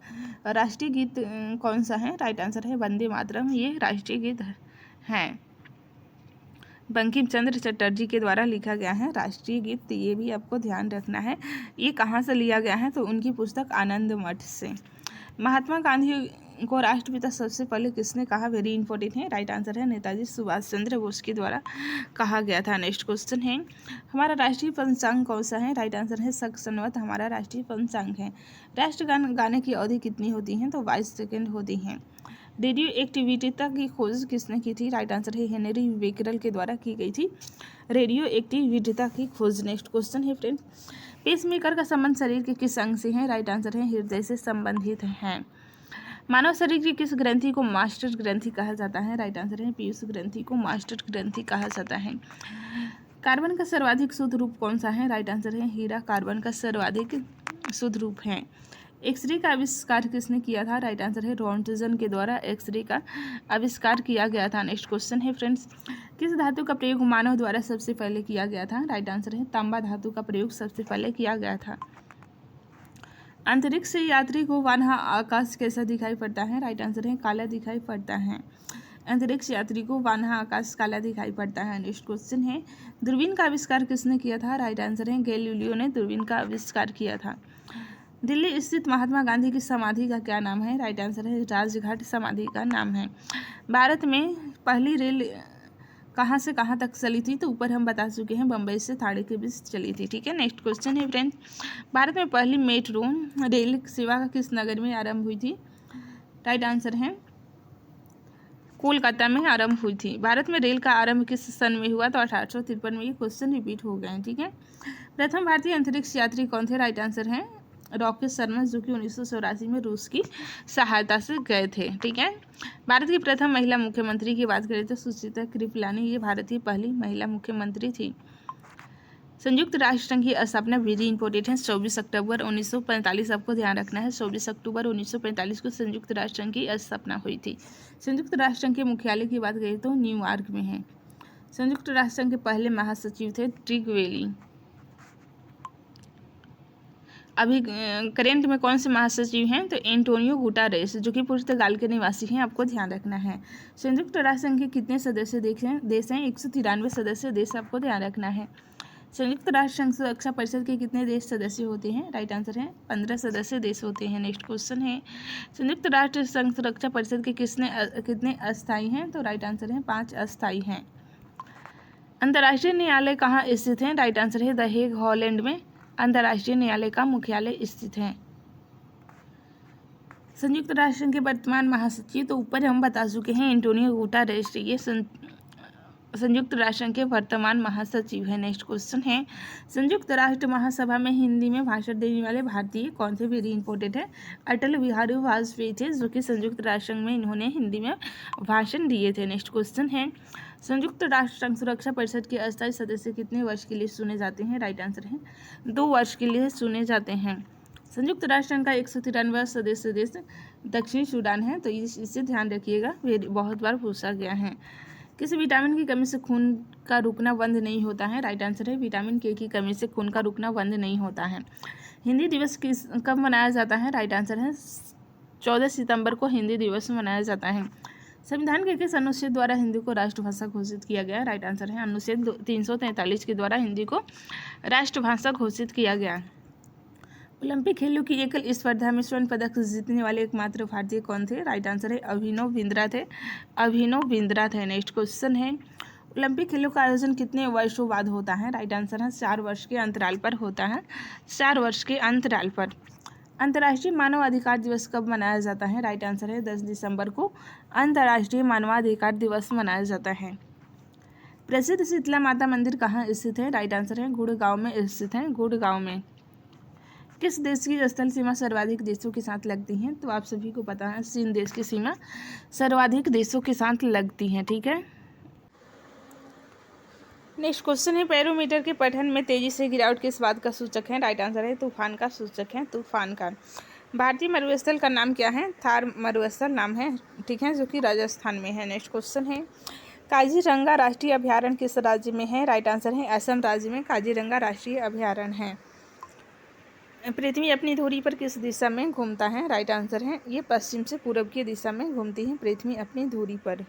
राष्ट्रीय गीत कौन सा है? राइट आंसर है वंदे मातरम ये राष्ट्रीय गीत है। बंकिम चंद्र चटर्जी के द्वारा लिखा गया है राष्ट्रीय गीत, ये भी आपको ध्यान रखना है। ये कहाँ से लिया गया है? तो उनकी पुस्तक आनंद मठ से। महात्मा गांधी को राष्ट्रपिता सबसे पहले किसने कहा? वेरी इंपॉर्टेंट है। राइट आंसर है नेताजी सुभाष चंद्र बोस के द्वारा कहा गया था। नेक्स्ट क्वेश्चन है हमारा राष्ट्रीय पंचांग कौन सा है? राइट आंसर है सक्सनवत हमारा राष्ट्रीय पंचांग है। राष्ट्रगान गाने की अवधि कितनी होती है? तो 22 सेकेंड होती हैं। रेडियो एक्टिविटीता की खोज किसने की थी? राइट आंसर है हेनरी बेकरल के द्वारा की गई थी रेडियो एक्टिविटीता की खोज। नेक्स्ट क्वेश्चन है फ्रेंड्स पेसमेकर का संबंध शरीर के किस अंग से है? राइट आंसर है हृदय से संबंधित है। मानव शरीर की किस ग्रंथि को मास्टर ग्रंथि कहा जाता है? राइट आंसर है पीयूष ग्रंथि को मास्टर ग्रंथि कहा जाता है। कार्बन का सर्वाधिक शुद्ध रूप कौन सा है? राइट आंसर है हीरा कार्बन का सर्वाधिक शुद्ध रूप है। एक्सरे का आविष्कार किसने किया था? राइट आंसर है रॉन्टजन के द्वारा एक्सरे का आविष्कार किया गया था। नेक्स्ट क्वेश्चन है फ्रेंड्स, किस धातु का प्रयोग मानव द्वारा सबसे पहले किया गया था? राइट आंसर है तांबा धातु का प्रयोग सबसे पहले किया गया था। अंतरिक्ष से यात्री को वहाँ आकाश कैसा दिखाई पड़ता है? राइट आंसर है काला दिखाई पड़ता है। अंतरिक्ष यात्री को वहाँ आकाश काला दिखाई पड़ता है। नेक्स्ट क्वेश्चन है, दूरबीन का आविष्कार किसने किया था? राइट आंसर है गैलीलियो ने दूरबीन का आविष्कार किया था। दिल्ली स्थित महात्मा गांधी की समाधि का क्या नाम है? राइट आंसर है राजघाट समाधि का नाम है। भारत में पहली रेल कहाँ से कहाँ तक चली थी? तो ऊपर हम बता चुके हैं, बम्बई से थाने के बीच चली थी। ठीक है, नेक्स्ट क्वेश्चन है फ्रेंड्स, भारत में पहली मेट्रो रेल सेवा किस नगर में आरंभ हुई थी? राइट आंसर है कोलकाता में आरंभ हुई थी। भारत में रेल का आरंभ किस सन में हुआ? तो 1853 में। ये क्वेश्चन रिपीट हो गए हैं। ठीक है, प्रथम भारतीय अंतरिक्ष यात्री कौन थे? राइट आंसर है रॉकेट शर्मा, जो कि 1984 में रूस की सहायता से गए थे। ठीक है, भारत की प्रथम महिला मुख्यमंत्री की बात करें तो सुचित्रा कृपलानी, ये भारत की पहली महिला मुख्यमंत्री थी। संयुक्त राष्ट्र संघ की स्थापना वेरी इंपॉर्टेंट है 24 अक्टूबर 1945, आपको ध्यान रखना है 24 अक्टूबर 1945 को संयुक्त राष्ट्र संघ की स्थापना हुई थी। संयुक्त राष्ट्र संघ के मुख्यालय की बात करें तो न्यूयॉर्क में है। संयुक्त राष्ट्र संघ के पहले महासचिव थे ट्रिगवेली। अभी करेंट में कौन से महासचिव हैं? तो एंटोनियो गुटारेस, जो कि पुर्तगाल के निवासी हैं, आपको ध्यान रखना है। संयुक्त राष्ट्र संघ के कितने सदस्य देश हैं? 193 सदस्य देश, आपको ध्यान रखना है। संयुक्त राष्ट्र संघ सुरक्षा परिषद के कितने देश सदस्य होते हैं? राइट आंसर है 15 सदस्य देश होते हैं। नेक्स्ट क्वेश्चन है, संयुक्त राष्ट्र संघ सुरक्षा परिषद के कितने अस्थायी हैं? तो राइट आंसर है 5 अस्थायी हैं। अंतर्राष्ट्रीय न्यायालय कहाँ स्थित है? राइट आंसर है द हेग, हॉलैंड में अंतर्राष्ट्रीय न्यायालय का मुख्यालय स्थित है। संयुक्त राष्ट्र संघ के वर्तमान महासचिव तो ऊपर हम बता चुके हैं एंटोनियो गुटारेस, ये संयुक्त राष्ट्र संघ के वर्तमान महासचिव है। नेक्स्ट क्वेश्चन है, संयुक्त राष्ट्र महासभा में हिंदी में भाषण देने वाले भारतीय कौन थे? वेरी इंपॉर्टेंट है अटल बिहारी वाजपेयी थे, जो कि संयुक्त राष्ट्र संघ में इन्होंने हिंदी में भाषण दिए थे। नेक्स्ट क्वेश्चन है, संयुक्त राष्ट्र संघ सुरक्षा परिषद के अस्थायी सदस्य कितने वर्ष के लिए चुने जाते हैं? राइट आंसर है 2 वर्ष के लिए चुने जाते हैं। संयुक्त राष्ट्र संघ का 193वां सदस्य देश दक्षिणी सूडान है, तो इससे ध्यान रखिएगा, बहुत बार पूछा गया है। किसी विटामिन की कमी से खून का रुकना बंद नहीं होता है? राइट आंसर है विटामिन के की कमी से खून का रुकना बंद नहीं होता है। हिंदी दिवस कब मनाया जाता है? राइट आंसर है 14 सितंबर को हिंदी दिवस मनाया जाता है। संविधान के किस अनुच्छेद द्वारा हिंदी को राष्ट्रभाषा घोषित किया गया? राइट आंसर है अनुच्छेद 343 के द्वारा हिंदी को राष्ट्रभाषा घोषित किया गया। ओलंपिक खेलों की एकल स्पर्धा में स्वर्ण पदक जीतने वाले एकमात्र भारतीय कौन थे? राइट आंसर है अभिनव बिंद्रा थे। नेक्स्ट क्वेश्चन है, ओलंपिक खेलों का आयोजन कितने वर्षों बाद होता है? राइट आंसर है 4 वर्ष के अंतराल पर होता है, 4 वर्ष के अंतराल पर। अंतर्राष्ट्रीय मानवाधिकार दिवस कब मनाया जाता है? राइट आंसर है 10 दिसंबर को अंतर्राष्ट्रीय मानवाधिकार दिवस मनाया जाता है। प्रसिद्ध शीतला माता मंदिर कहाँ स्थित है? राइट आंसर है गुड़गांव में स्थित है, गुड़गांव में। किस देश की स्थल सीमा सर्वाधिक देशों के साथ लगती है? तो आप सभी को पता है चीन देश की सीमा सर्वाधिक देशों के साथ लगती है। ठीक है, नेक्स्ट क्वेश्चन है, बैरोमीटर के पठन में तेजी से गिरावट किस बात का सूचक है? राइट आंसर है तूफान का सूचक है, तूफान का। भारतीय मरुस्थल का नाम क्या है? थार मरुस्थल नाम है, ठीक है, जो कि राजस्थान में है। नेक्स्ट क्वेश्चन है, काजीरंगा राष्ट्रीय अभयारण्य किस राज्य में है? राइट आंसर है असम राज्य में काजीरंगा राष्ट्रीय अभयारण्य है। पृथ्वी अपनी धुरी पर किस दिशा में घूमता है? राइट आंसर है ये पश्चिम से पूरब की दिशा में घूमती है पृथ्वी अपनी धुरी पर।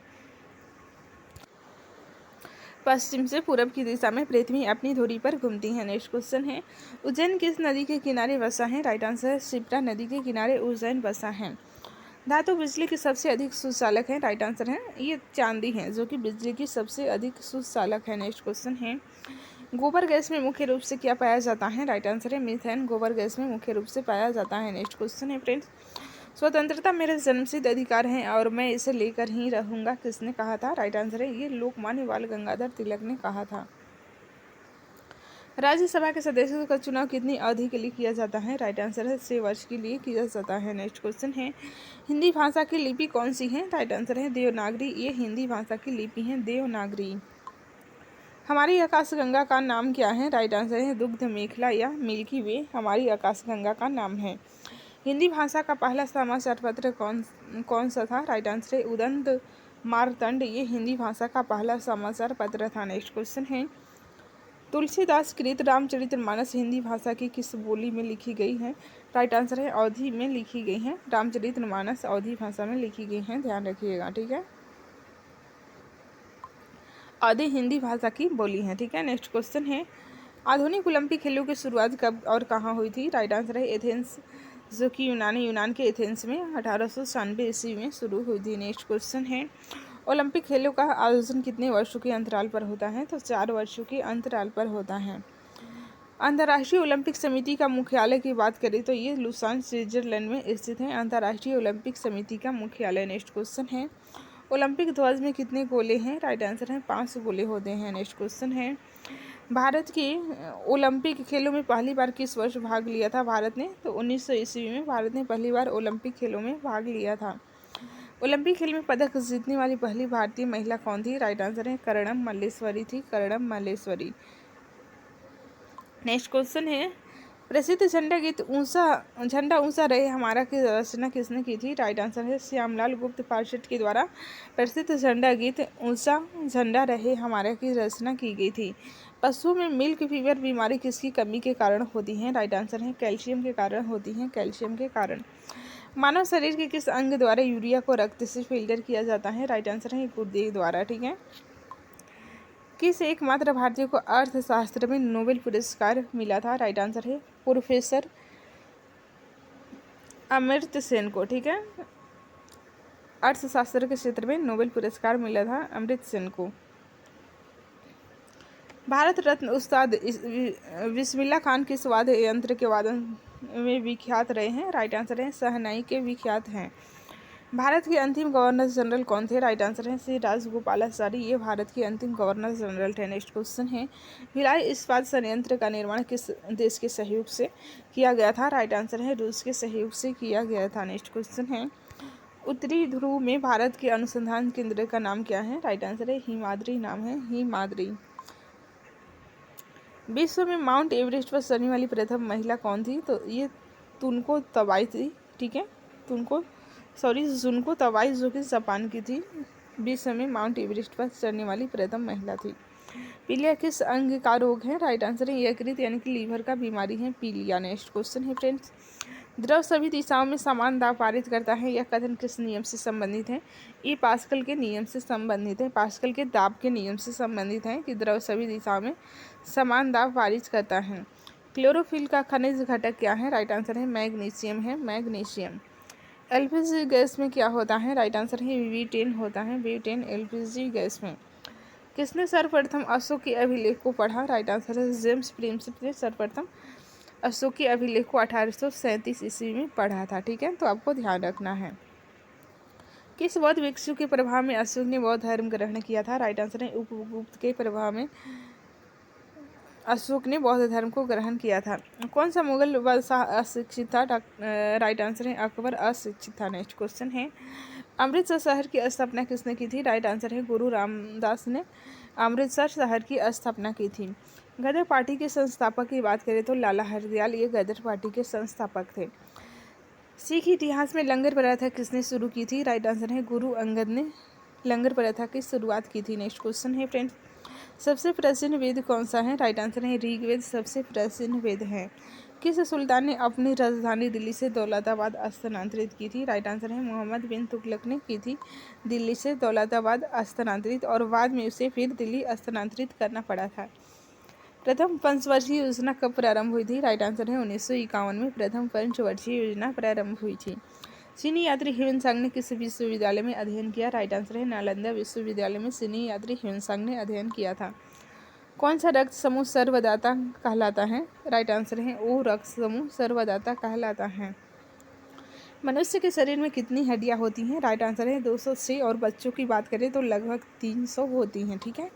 पश्चिम से पूरब की दिशा में पृथ्वी अपनी धुरी पर घूमती है। नेक्स्ट क्वेश्चन है, उज्जैन किस नदी के किनारे बसा है? राइट आंसर है शिप्रा नदी के किनारे उज्जैन बसा है। धातु बिजली की सबसे अधिक सुचालक है? राइट आंसर है ये चांदी है, जो कि बिजली की सबसे अधिक सुचालक है। नेक्स्ट क्वेश्चन है, गोबर गैस में मुख्य रूप से क्या पाया जाता है? राइट आंसर है मीथेन गोबर गैस में मुख्य रूप से पाया जाता है। नेक्स्ट क्वेश्चन है फ्रेंड्स, स्वतंत्रता मेरा जन्मसिद्ध अधिकार है और मैं इसे लेकर ही रहूँगा, किसने कहा था? राइट आंसर है ये लोकमान्य बाल गंगाधर तिलक ने कहा था। राज्यसभा के सदस्यों का चुनाव कितनी अवधि के लिए किया जाता है? राइट आंसर है 6 वर्ष के लिए किया जाता है। नेक्स्ट क्वेश्चन है, हिंदी भाषा की लिपि कौन सी है? राइट आंसर है देवनागरी। ये हिंदी भाषा की लिपि है देवनागरी। हमारी आकाशगंगा का नाम क्या है? राइट आंसर है दुग्ध मेखला या मिल्की वे हमारी आकाशगंगा का नाम है। हिंदी भाषा का पहला समाचार पत्र कौन सा था? राइट आंसर है उदंत मारतंड। ये हिंदी भाषा का पहला समाचार पत्र था। नेक्स्ट क्वेश्चन है, तुलसीदास कृत रामचरितमानस हिंदी भाषा की किस बोली में लिखी गई है? राइट आंसर है अवधी में लिखी गई है। रामचरितमानस अवधी भाषा में लिखी गई है, ध्यान रखिएगा, ठीक है। अवधी हिंदी भाषा की बोली है, ठीक है। नेक्स्ट क्वेश्चन है, आधुनिक ओलंपिक खेलों की शुरुआत कब और कहाँ हुई थी? राइट आंसर है एथेंस, जो कि यूनान के एथेंस में 1896 ईस्वी में शुरू हुई थी। नेक्स्ट क्वेश्चन है, ओलंपिक खेलों का आयोजन कितने वर्षों के अंतराल पर होता है? तो 4 वर्षों के अंतराल पर होता है। अंतर्राष्ट्रीय ओलंपिक समिति का मुख्यालय की बात करें तो ये लुसान स्विट्जरलैंड में स्थित है। अंतर्राष्ट्रीय ओलंपिक समिति का मुख्यालय। नेक्स्ट क्वेश्चन है, ओलंपिक ध्वज में कितने गोले हैं? राइट आंसर है 5 गोले होते हैं। नेक्स्ट क्वेश्चन है, भारत के ओलंपिक खेलों में पहली बार किस वर्ष भाग लिया था भारत ने? तो 1900 ईस्वी में भारत ने पहली बार ओलंपिक खेलों में भाग लिया था। ओलंपिक खेल में पदक जीतने वाली पहली भारतीय महिला कौन थी? राइट आंसर है कर्णम मल्लेश्वरी थी, कर्णम मल्लेश्वरी। नेक्स्ट क्वेश्चन है, प्रसिद्ध झंडा गीत झंडा ऊंचा रहे हमारा की रचना किसने की थी? राइट आंसर है श्यामलाल गुप्त पार्षद के द्वारा प्रसिद्ध झंडा गीत ऊंचा झंडा रहे हमारा की रचना की गई थी। पशुओं में मिल्क फीवर बीमारी किसकी कमी के कारण होती है? राइट आंसर है कैल्शियम के कारण होती है, कैल्शियम के कारण। मानव शरीर के किस अंग द्वारा यूरिया को रक्त से फिल्टर किया जाता है? राइट आंसर है गुर्दे द्वारा, ठीक है। किस एकमात्र भारतीय को अर्थशास्त्र में नोबेल पुरस्कार मिला था? राइट आंसर है प्रोफेसर अमर्त्य सेन को, ठीक है। अर्थशास्त्र के क्षेत्र में नोबेल पुरस्कार मिला था अमर्त्य सेन को। भारत रत्न उस्ताद बिस्मिल्लाह खान किस वाद्य यंत्र के वादन में विख्यात रहे हैं? राइट आंसर है शहनाई के विख्यात हैं। भारत के अंतिम गवर्नर जनरल कौन थे? राइट आंसर है श्री राजगोपालाचारी। ये भारत के अंतिम गवर्नर जनरल थे। नेक्स्ट क्वेश्चन है, भिलाई इस्पात संयंत्र का निर्माण किस देश के सहयोग से किया गया था? राइट आंसर है रूस के सहयोग से किया गया था। नेक्स्ट क्वेश्चन है, उत्तरी ध्रुव में भारत के अनुसंधान केंद्र का नाम क्या है? राइट आंसर है हिमाद्री नाम है, हिमाद्री। विश्व में माउंट एवरेस्ट पर चढ़ने वाली प्रथम महिला कौन थी? तो ये तुनको तबाई थी, ठीक है। जुनको तबाई, जो कि जापान की थी। विश्व में माउंट एवरेस्ट पर चढ़ने वाली प्रथम महिला थी। पीलिया किस अंग का रोग है? राइट आंसर है यकृत यानी कि लीवर का बीमारी है पीलिया। नेक्स्ट क्वेश्चन है फ्रेंड्स, द्रव सभी दिशाओं में समान दाब पारित करता है, यह कथन किस नियम से संबंधित है? ये पास्कल के नियम से संबंधित है, पास्कल के दाब के नियम से संबंधित है कि द्रव सभी दिशाओं में समान दाब पारित करता है। क्लोरोफिल का खनिज घटक क्या है? राइट आंसर है मैग्नीशियम है, मैग्नीशियम। एलपीजी गैस में क्या होता है? राइट आंसर है ब्यूटेन होता है, ब्यूटेन एलपीजी गैस में। किसने सर्वप्रथम अशोक के अभिलेख को पढ़ा? राइट आंसर है जेम्स प्रिंसेप ने सर्वप्रथम अशोक के अभिलेख को 1837 ईस्वी में पढ़ा था, ठीक है। तो आपको ध्यान रखना है। किस बौद्ध भिक्षु के प्रभाव में अशोक ने बौद्ध धर्म ग्रहण किया था? राइट आंसर है उपगुप्त के प्रभाव में अशोक ने बौद्ध धर्म को ग्रहण किया था। कौन सा मुगल बादशाह अशिक्षित था? राइट आंसर है अकबर अशिक्षित था। नेक्स्ट क्वेश्चन है, अमृतसर शहर की स्थापना किसने की थी? राइट आंसर है गुरु रामदास ने अमृतसर शहर की स्थापना की थी। गदर पार्टी के संस्थापक की बात करें तो लाला हरदयाल ये गदर पार्टी के संस्थापक थे। सिख इतिहास में लंगर प्रथा किसने शुरू की थी? राइट आंसर है गुरु अंगद ने लंगर प्रथा की शुरुआत की थी। नेक्स्ट क्वेश्चन है फ्रेंड्स, सबसे प्राचीन वेद कौन सा है? राइट आंसर है ऋग्वेद सबसे प्राचीन वेद है। किस सुल्तान ने अपनी राजधानी दिल्ली से दौलताबाद स्थानांतरित की थी? राइट आंसर है मोहम्मद बिन तुगलक ने की थी दिल्ली से दौलताबाद स्थानांतरित, और बाद में उसे फिर दिल्ली स्थानांतरित करना पड़ा था। प्रथम पंचवर्षीय योजना कब प्रारंभ हुई थी? राइट आंसर है 1951 में प्रथम पंचवर्षीय योजना प्रारंभ हुई थी। चीनी यात्री ह्वेनसांग ने किस विश्वविद्यालय में अध्ययन किया? राइट आंसर है नालंदा विश्वविद्यालय में चीनी यात्री ह्वेनसांग ने अध्ययन किया था। कौन सा रक्त समूह सर्वदाता कहलाता है? राइट आंसर है ओ रक्त समूह सर्वदाता कहलाता है। मनुष्य के शरीर में कितनी हड्डियां होती हैं? राइट आंसर है 206, और बच्चों की बात करें तो लगभग 300 होती हैं, ठीक है।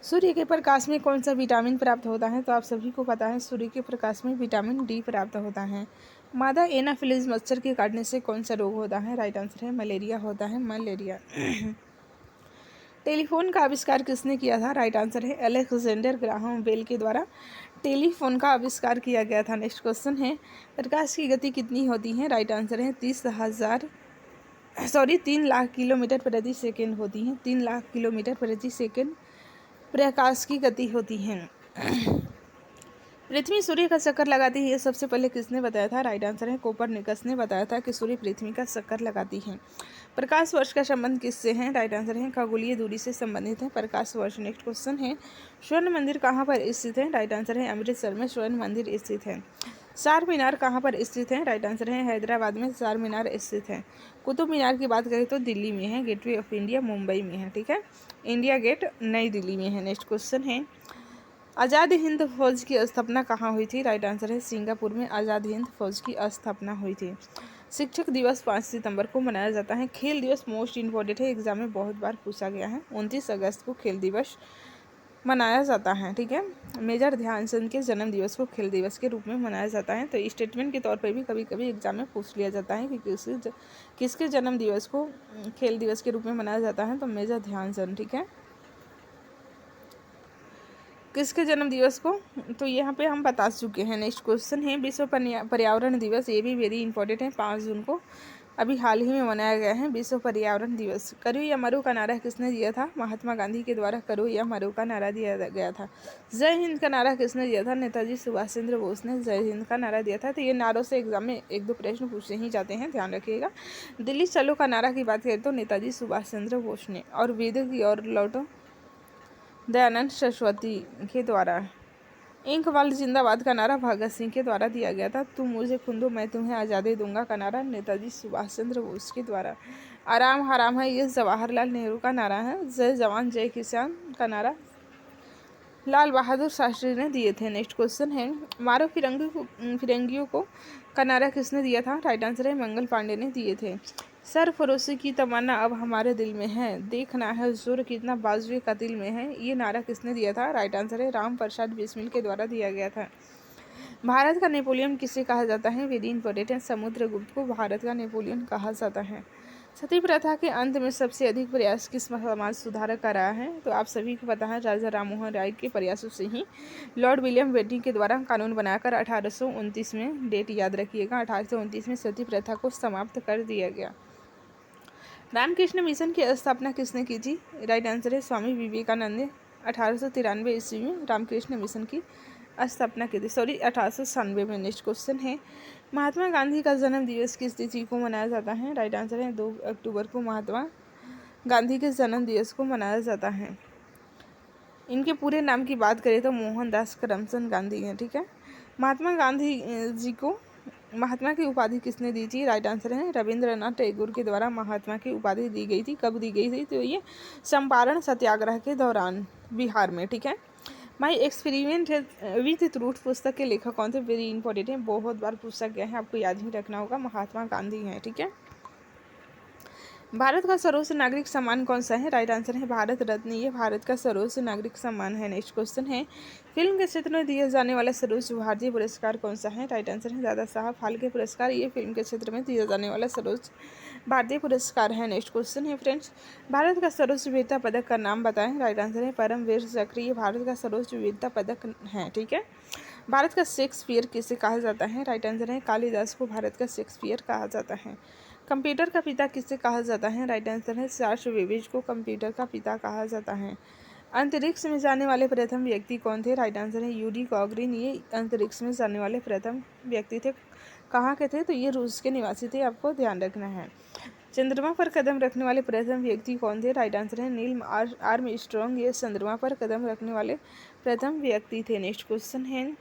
सूर्य के प्रकाश में कौन सा विटामिन प्राप्त होता है? तो आप सभी को पता है सूर्य के प्रकाश में विटामिन डी प्राप्त होता है। मादा एनाफिलीज मच्छर के काटने से कौन सा रोग होता है? राइट आंसर है मलेरिया होता है, मलेरिया। टेलीफोन का आविष्कार किसने किया था? राइट आंसर है अलेक्जेंडर ग्राहम बेल के द्वारा टेलीफोन का आविष्कार किया गया था। नेक्स्ट क्वेश्चन है, प्रकाश की गति कितनी होती है? राइट आंसर है 3 लाख किलोमीटर प्रति सेकंड होती है। 3 लाख किलोमीटर प्रति सेकंड प्रकाश की गति होती है। पृथ्वी सूर्य का चक्कर लगाती है, ये सबसे पहले किसने बताया था? राइट आंसर है कोपरनिकस ने बताया था कि सूर्य पृथ्वी का चक्कर लगाती है। प्रकाश वर्ष का संबंध किससे है? राइट आंसर है खगोलीय दूरी से संबंधित है प्रकाश वर्ष। नेक्स्ट क्वेश्चन है, स्वर्ण मंदिर कहाँ पर स्थित है? राइट आंसर है अमृतसर में स्वर्ण मंदिर स्थित है। चार मीनार कहाँ पर स्थित है? राइट आंसर है हैदराबाद में चार मीनार स्थित है। कुतुब मीनार की बात करें तो दिल्ली में है। गेटवे ऑफ इंडिया मुंबई में है। ठीक है, इंडिया गेट नई दिल्ली में है। नेक्स्ट क्वेश्चन है, आज़ाद हिंद फौज की स्थापना कहाँ हुई थी? राइट आंसर है सिंगापुर में आज़ाद हिंद फौज की स्थापना हुई थी। शिक्षक दिवस 5 सितंबर को मनाया जाता है। खेल दिवस मोस्ट इम्पोर्टेंट है, एग्जाम में बहुत बार पूछा गया है। 29 अगस्त को खेल दिवस मनाया जाता है। ठीक है, मेजर ध्यानचंद के जन्म दिवस को खेल दिवस के रूप में मनाया जाता है। तो स्टेटमेंट के तौर पर भी कभी कभी एग्जाम में पूछ लिया जाता है कि किसके जन्म दिवस को खेल दिवस के रूप में मनाया जाता है? तो मेजर ध्यानचंद। ठीक है, किसके जन्म दिवस को? तो यहाँ पे हम बता चुके हैं। नेक्स्ट क्वेश्चन है, विश्व पर्यावरण दिवस, ये भी वेरी इंपॉर्टेंट है। 5 जून को अभी हाल ही में मनाया गया है विश्व पर्यावरण दिवस। करो या मरो का नारा किसने दिया था? महात्मा गांधी के द्वारा करो या मरो का नारा दिया गया था। जय हिंद का नारा किसने दिया था? नेताजी सुभाष चंद्र बोस ने जय हिंद का नारा दिया था। तो ये नारों से एग्जाम में 1-2 प्रश्न पूछे ही जाते हैं, ध्यान रखिएगा। दिल्ली चलो का नारा की बात करें तो नेताजी सुभाष चंद्र बोस ने, और वेदों की ओर लौटो दयानंद सरस्वती के द्वारा। इंक वाल जिंदाबाद का नारा भगत सिंह के द्वारा दिया गया था। तुम मुझे खून दो मैं तुम्हें आज़ादी दूंगा का नारा नेताजी सुभाष चंद्र बोस के द्वारा। आराम हराम है ये जवाहरलाल नेहरू का नारा है। जय जवान जय किसान का नारा लाल बहादुर शास्त्री ने दिए थे। नेक्स्ट क्वेश्चन है, मारो फिरंगियों को का नारा किसने दिया था? राइट आंसर है मंगल पांडे ने दिए थे। सरफरोशी की तमन्ना अब हमारे दिल में है, देखना है जोर कितना बाजुए का दिल में है, ये नारा किसने दिया था? राइट आंसर है राम प्रसाद बिस्मिल के द्वारा दिया गया था। भारत का नेपोलियन किसे कहा जाता है? वेरी इंपॉर्टेंट है, समुद्रगुप्त को भारत का नेपोलियन कहा जाता है। सती प्रथा के अंत में सबसे अधिक प्रयास किस समाज सुधारक का रहा है? तो आप सभी को पता है राजा राममोहन राय के प्रयासों से ही लॉर्ड विलियम बेंटिंक के द्वारा कानून बनाकर 1829 में, डेट याद रखिएगा, 1829 में सती प्रथा को समाप्त कर दिया गया। रामकृष्ण मिशन की स्थापना किसने की थी? राइट आंसर है स्वामी विवेकानंद ने 1893 ईस्वी में रामकृष्ण मिशन की स्थापना की थी, 1896 में। नेक्स्ट क्वेश्चन है, महात्मा गांधी का जन्म दिवस किस तिथि को मनाया जाता है? राइट आंसर है 2 अक्टूबर को महात्मा गांधी के जन्म दिवस को मनाया जाता है। इनके पूरे नाम की बात करें तो मोहनदास करमचंद गांधी हैं। ठीक है, महात्मा गांधी जी को महात्मा की उपाधि किसने दी थी? राइट आंसर है रविंद्रनाथ टैगोर के द्वारा महात्मा की उपाधि दी गई थी। कब दी गई थी? तो ये चंपारण सत्याग्रह के दौरान बिहार में। ठीक है, माई एक्सपेरिमेंट विथ ट्रूथ पुस्तक के लेखक कौन थे? वेरी इंपॉर्टेंट है, बहुत बार पूछा गया है, आपको याद ही रखना होगा, महात्मा गांधी हैं। ठीक है, भारत का सर्वोच्च नागरिक सम्मान कौन सा है? राइट आंसर है भारत रत्न, ये भारत का सर्वोच्च नागरिक सम्मान है। नेक्स्ट क्वेश्चन है, फिल्म के क्षेत्र में दिया जाने वाला सर्वोच्च भारतीय पुरस्कार कौन सा है? राइट आंसर है दादा साहब फाल्के पुरस्कार, ये फिल्म के क्षेत्र में दिया जाने वाला सर्वोच्च भारतीय पुरस्कार है। नेक्स्ट क्वेश्चन है फ्रेंड्स, भारत का सर्वोच्च वीरता पदक का नाम बताएं। राइट आंसर है परमवीर चक्र, ये भारत का सर्वोच्च वीरता पदक है। ठीक है, भारत का शेक्सपियर किसे कहा जाता है? राइट आंसर है कालिदास को भारत का शेक्सपियर कहा जाता है। कंप्यूटर का पिता किसे कहा जाता है? राइट आंसर है चार्ल्स बेबेज को कंप्यूटर का पिता कहा जाता है। अंतरिक्ष में जाने वाले प्रथम व्यक्ति कौन थे? राइट आंसर है यूरी गॉगरिन, ये अंतरिक्ष में जाने वाले प्रथम व्यक्ति थे। कहाँ के थे? तो ये रूस के निवासी थे, आपको ध्यान रखना है। चंद्रमा पर कदम रखने वाले प्रथम व्यक्ति कौन थे? राइट आंसर है नील आर्मस्ट्रॉन्ग, ये चंद्रमा पर कदम रखने वाले प्रथम व्यक्ति थे। नेक्स्ट क्वेश्चन है,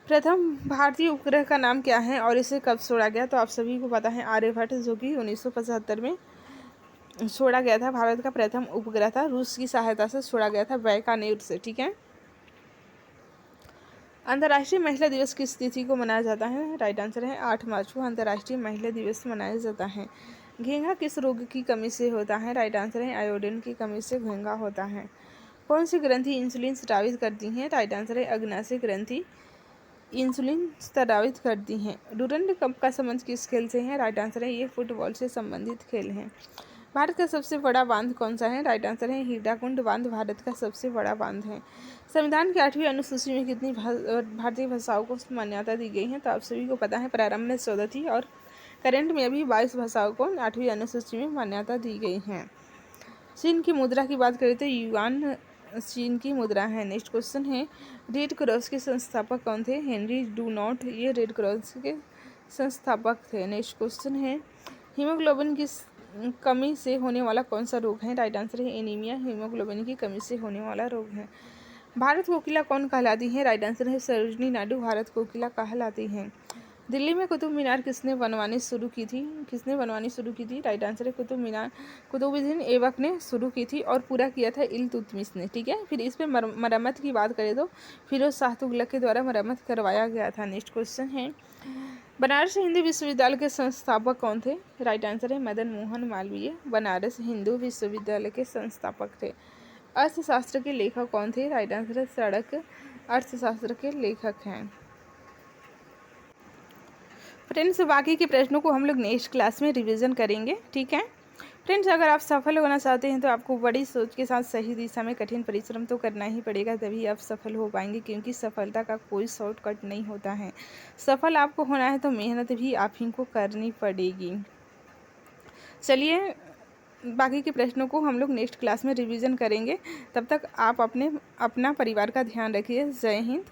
प्रथम भारतीय उपग्रह का नाम क्या है और इसे कब छोड़ा गया? तो आप सभी को पता है आर्यभट्ट, जो कि 1975 में छोड़ा गया था। भारत का प्रथम उपग्रह था, रूस की सहायता से छोड़ा गया था बैकानेर से। ठीक है, अंतर्राष्ट्रीय महिला दिवस किस तिथि को मनाया जाता है? राइट आंसर है 8 मार्च को अंतर्राष्ट्रीय महिला दिवस मनाया जाता है। घेंघा किस रोग की कमी से होता है? राइट आंसर है आयोडीन की कमी से घेंघा होता है। कौन सी ग्रंथि इंसुलिन स्रावित करती हैं? राइट आंसर है अग्नाशय ग्रंथि इंसुलिन स्रावित करती हैं। डूरंड कप का संबंध किस खेल से है? राइट आंसर है ये फुटबॉल से संबंधित खेल है। भारत का सबसे बड़ा बांध कौन सा है? राइट आंसर है हीराकुंड बांध भारत का सबसे बड़ा बांध है। संविधान की 8वीं अनुसूची में कितनी भारतीय भाषाओं को मान्यता दी गई है? तो आप सभी को पता है प्रारंभ में 14 थी और करंट में अभी 22 भाषाओं को 8वीं अनुसूची में मान्यता दी गई है। चीन की मुद्रा की बात करें तो युआन चीन की मुद्रा है। नेक्स्ट क्वेश्चन है रेड क्रॉस के संस्थापक कौन थे? हेनरी डूनॉट ये रेड क्रॉस के संस्थापक थे। नेक्स्ट क्वेश्चन है हीमोग्लोबिन की कमी से होने वाला कौन सा रोग है? राइट आंसर है एनीमिया हीमोग्लोबिन की कमी से होने वाला रोग है। भारत कोकिला कौन कहलाती है? राइट आंसर है सरोजनी नायडू भारत कोकिला कहलाती है। दिल्ली में कुतुब मीनार किसने बनवानी शुरू की थी? राइट आंसर है कुतुब मीनार कुतुबुद्दीन ऐबक ने शुरू की थी और पूरा किया था इल्तुतमिश ने। ठीक है, फिर इस पर मरम्मत की बात करें तो फिरोज शाह तुगलक के द्वारा मरम्मत करवाया गया था। नेक्स्ट क्वेश्चन है बनारस हिंदू विश्वविद्यालय के संस्थापक कौन थे? राइट आंसर है मदन मोहन मालवीय बनारस हिंदू विश्वविद्यालय के संस्थापक थे। अर्थशास्त्र के लेखक कौन थे? राइट आंसर है सड़क अर्थशास्त्र के लेखक हैं। फ्रेंड्स बाकी के प्रश्नों को हम लोग नेक्स्ट क्लास में रिवीजन करेंगे। ठीक है फ्रेंड्स, अगर आप सफल होना चाहते हैं तो आपको बड़ी सोच के साथ सही दिशा में कठिन परिश्रम तो करना ही पड़ेगा, तभी आप सफल हो पाएंगे, क्योंकि सफलता का कोई शॉर्टकट नहीं होता है। सफल आपको होना है तो मेहनत भी आप ही को करनी पड़ेगी। चलिए बाकी के प्रश्नों को हम लोग नेक्स्ट क्लास में रिवीजन करेंगे। तब तक आप अपना परिवार का ध्यान रखिए। जय हिंद।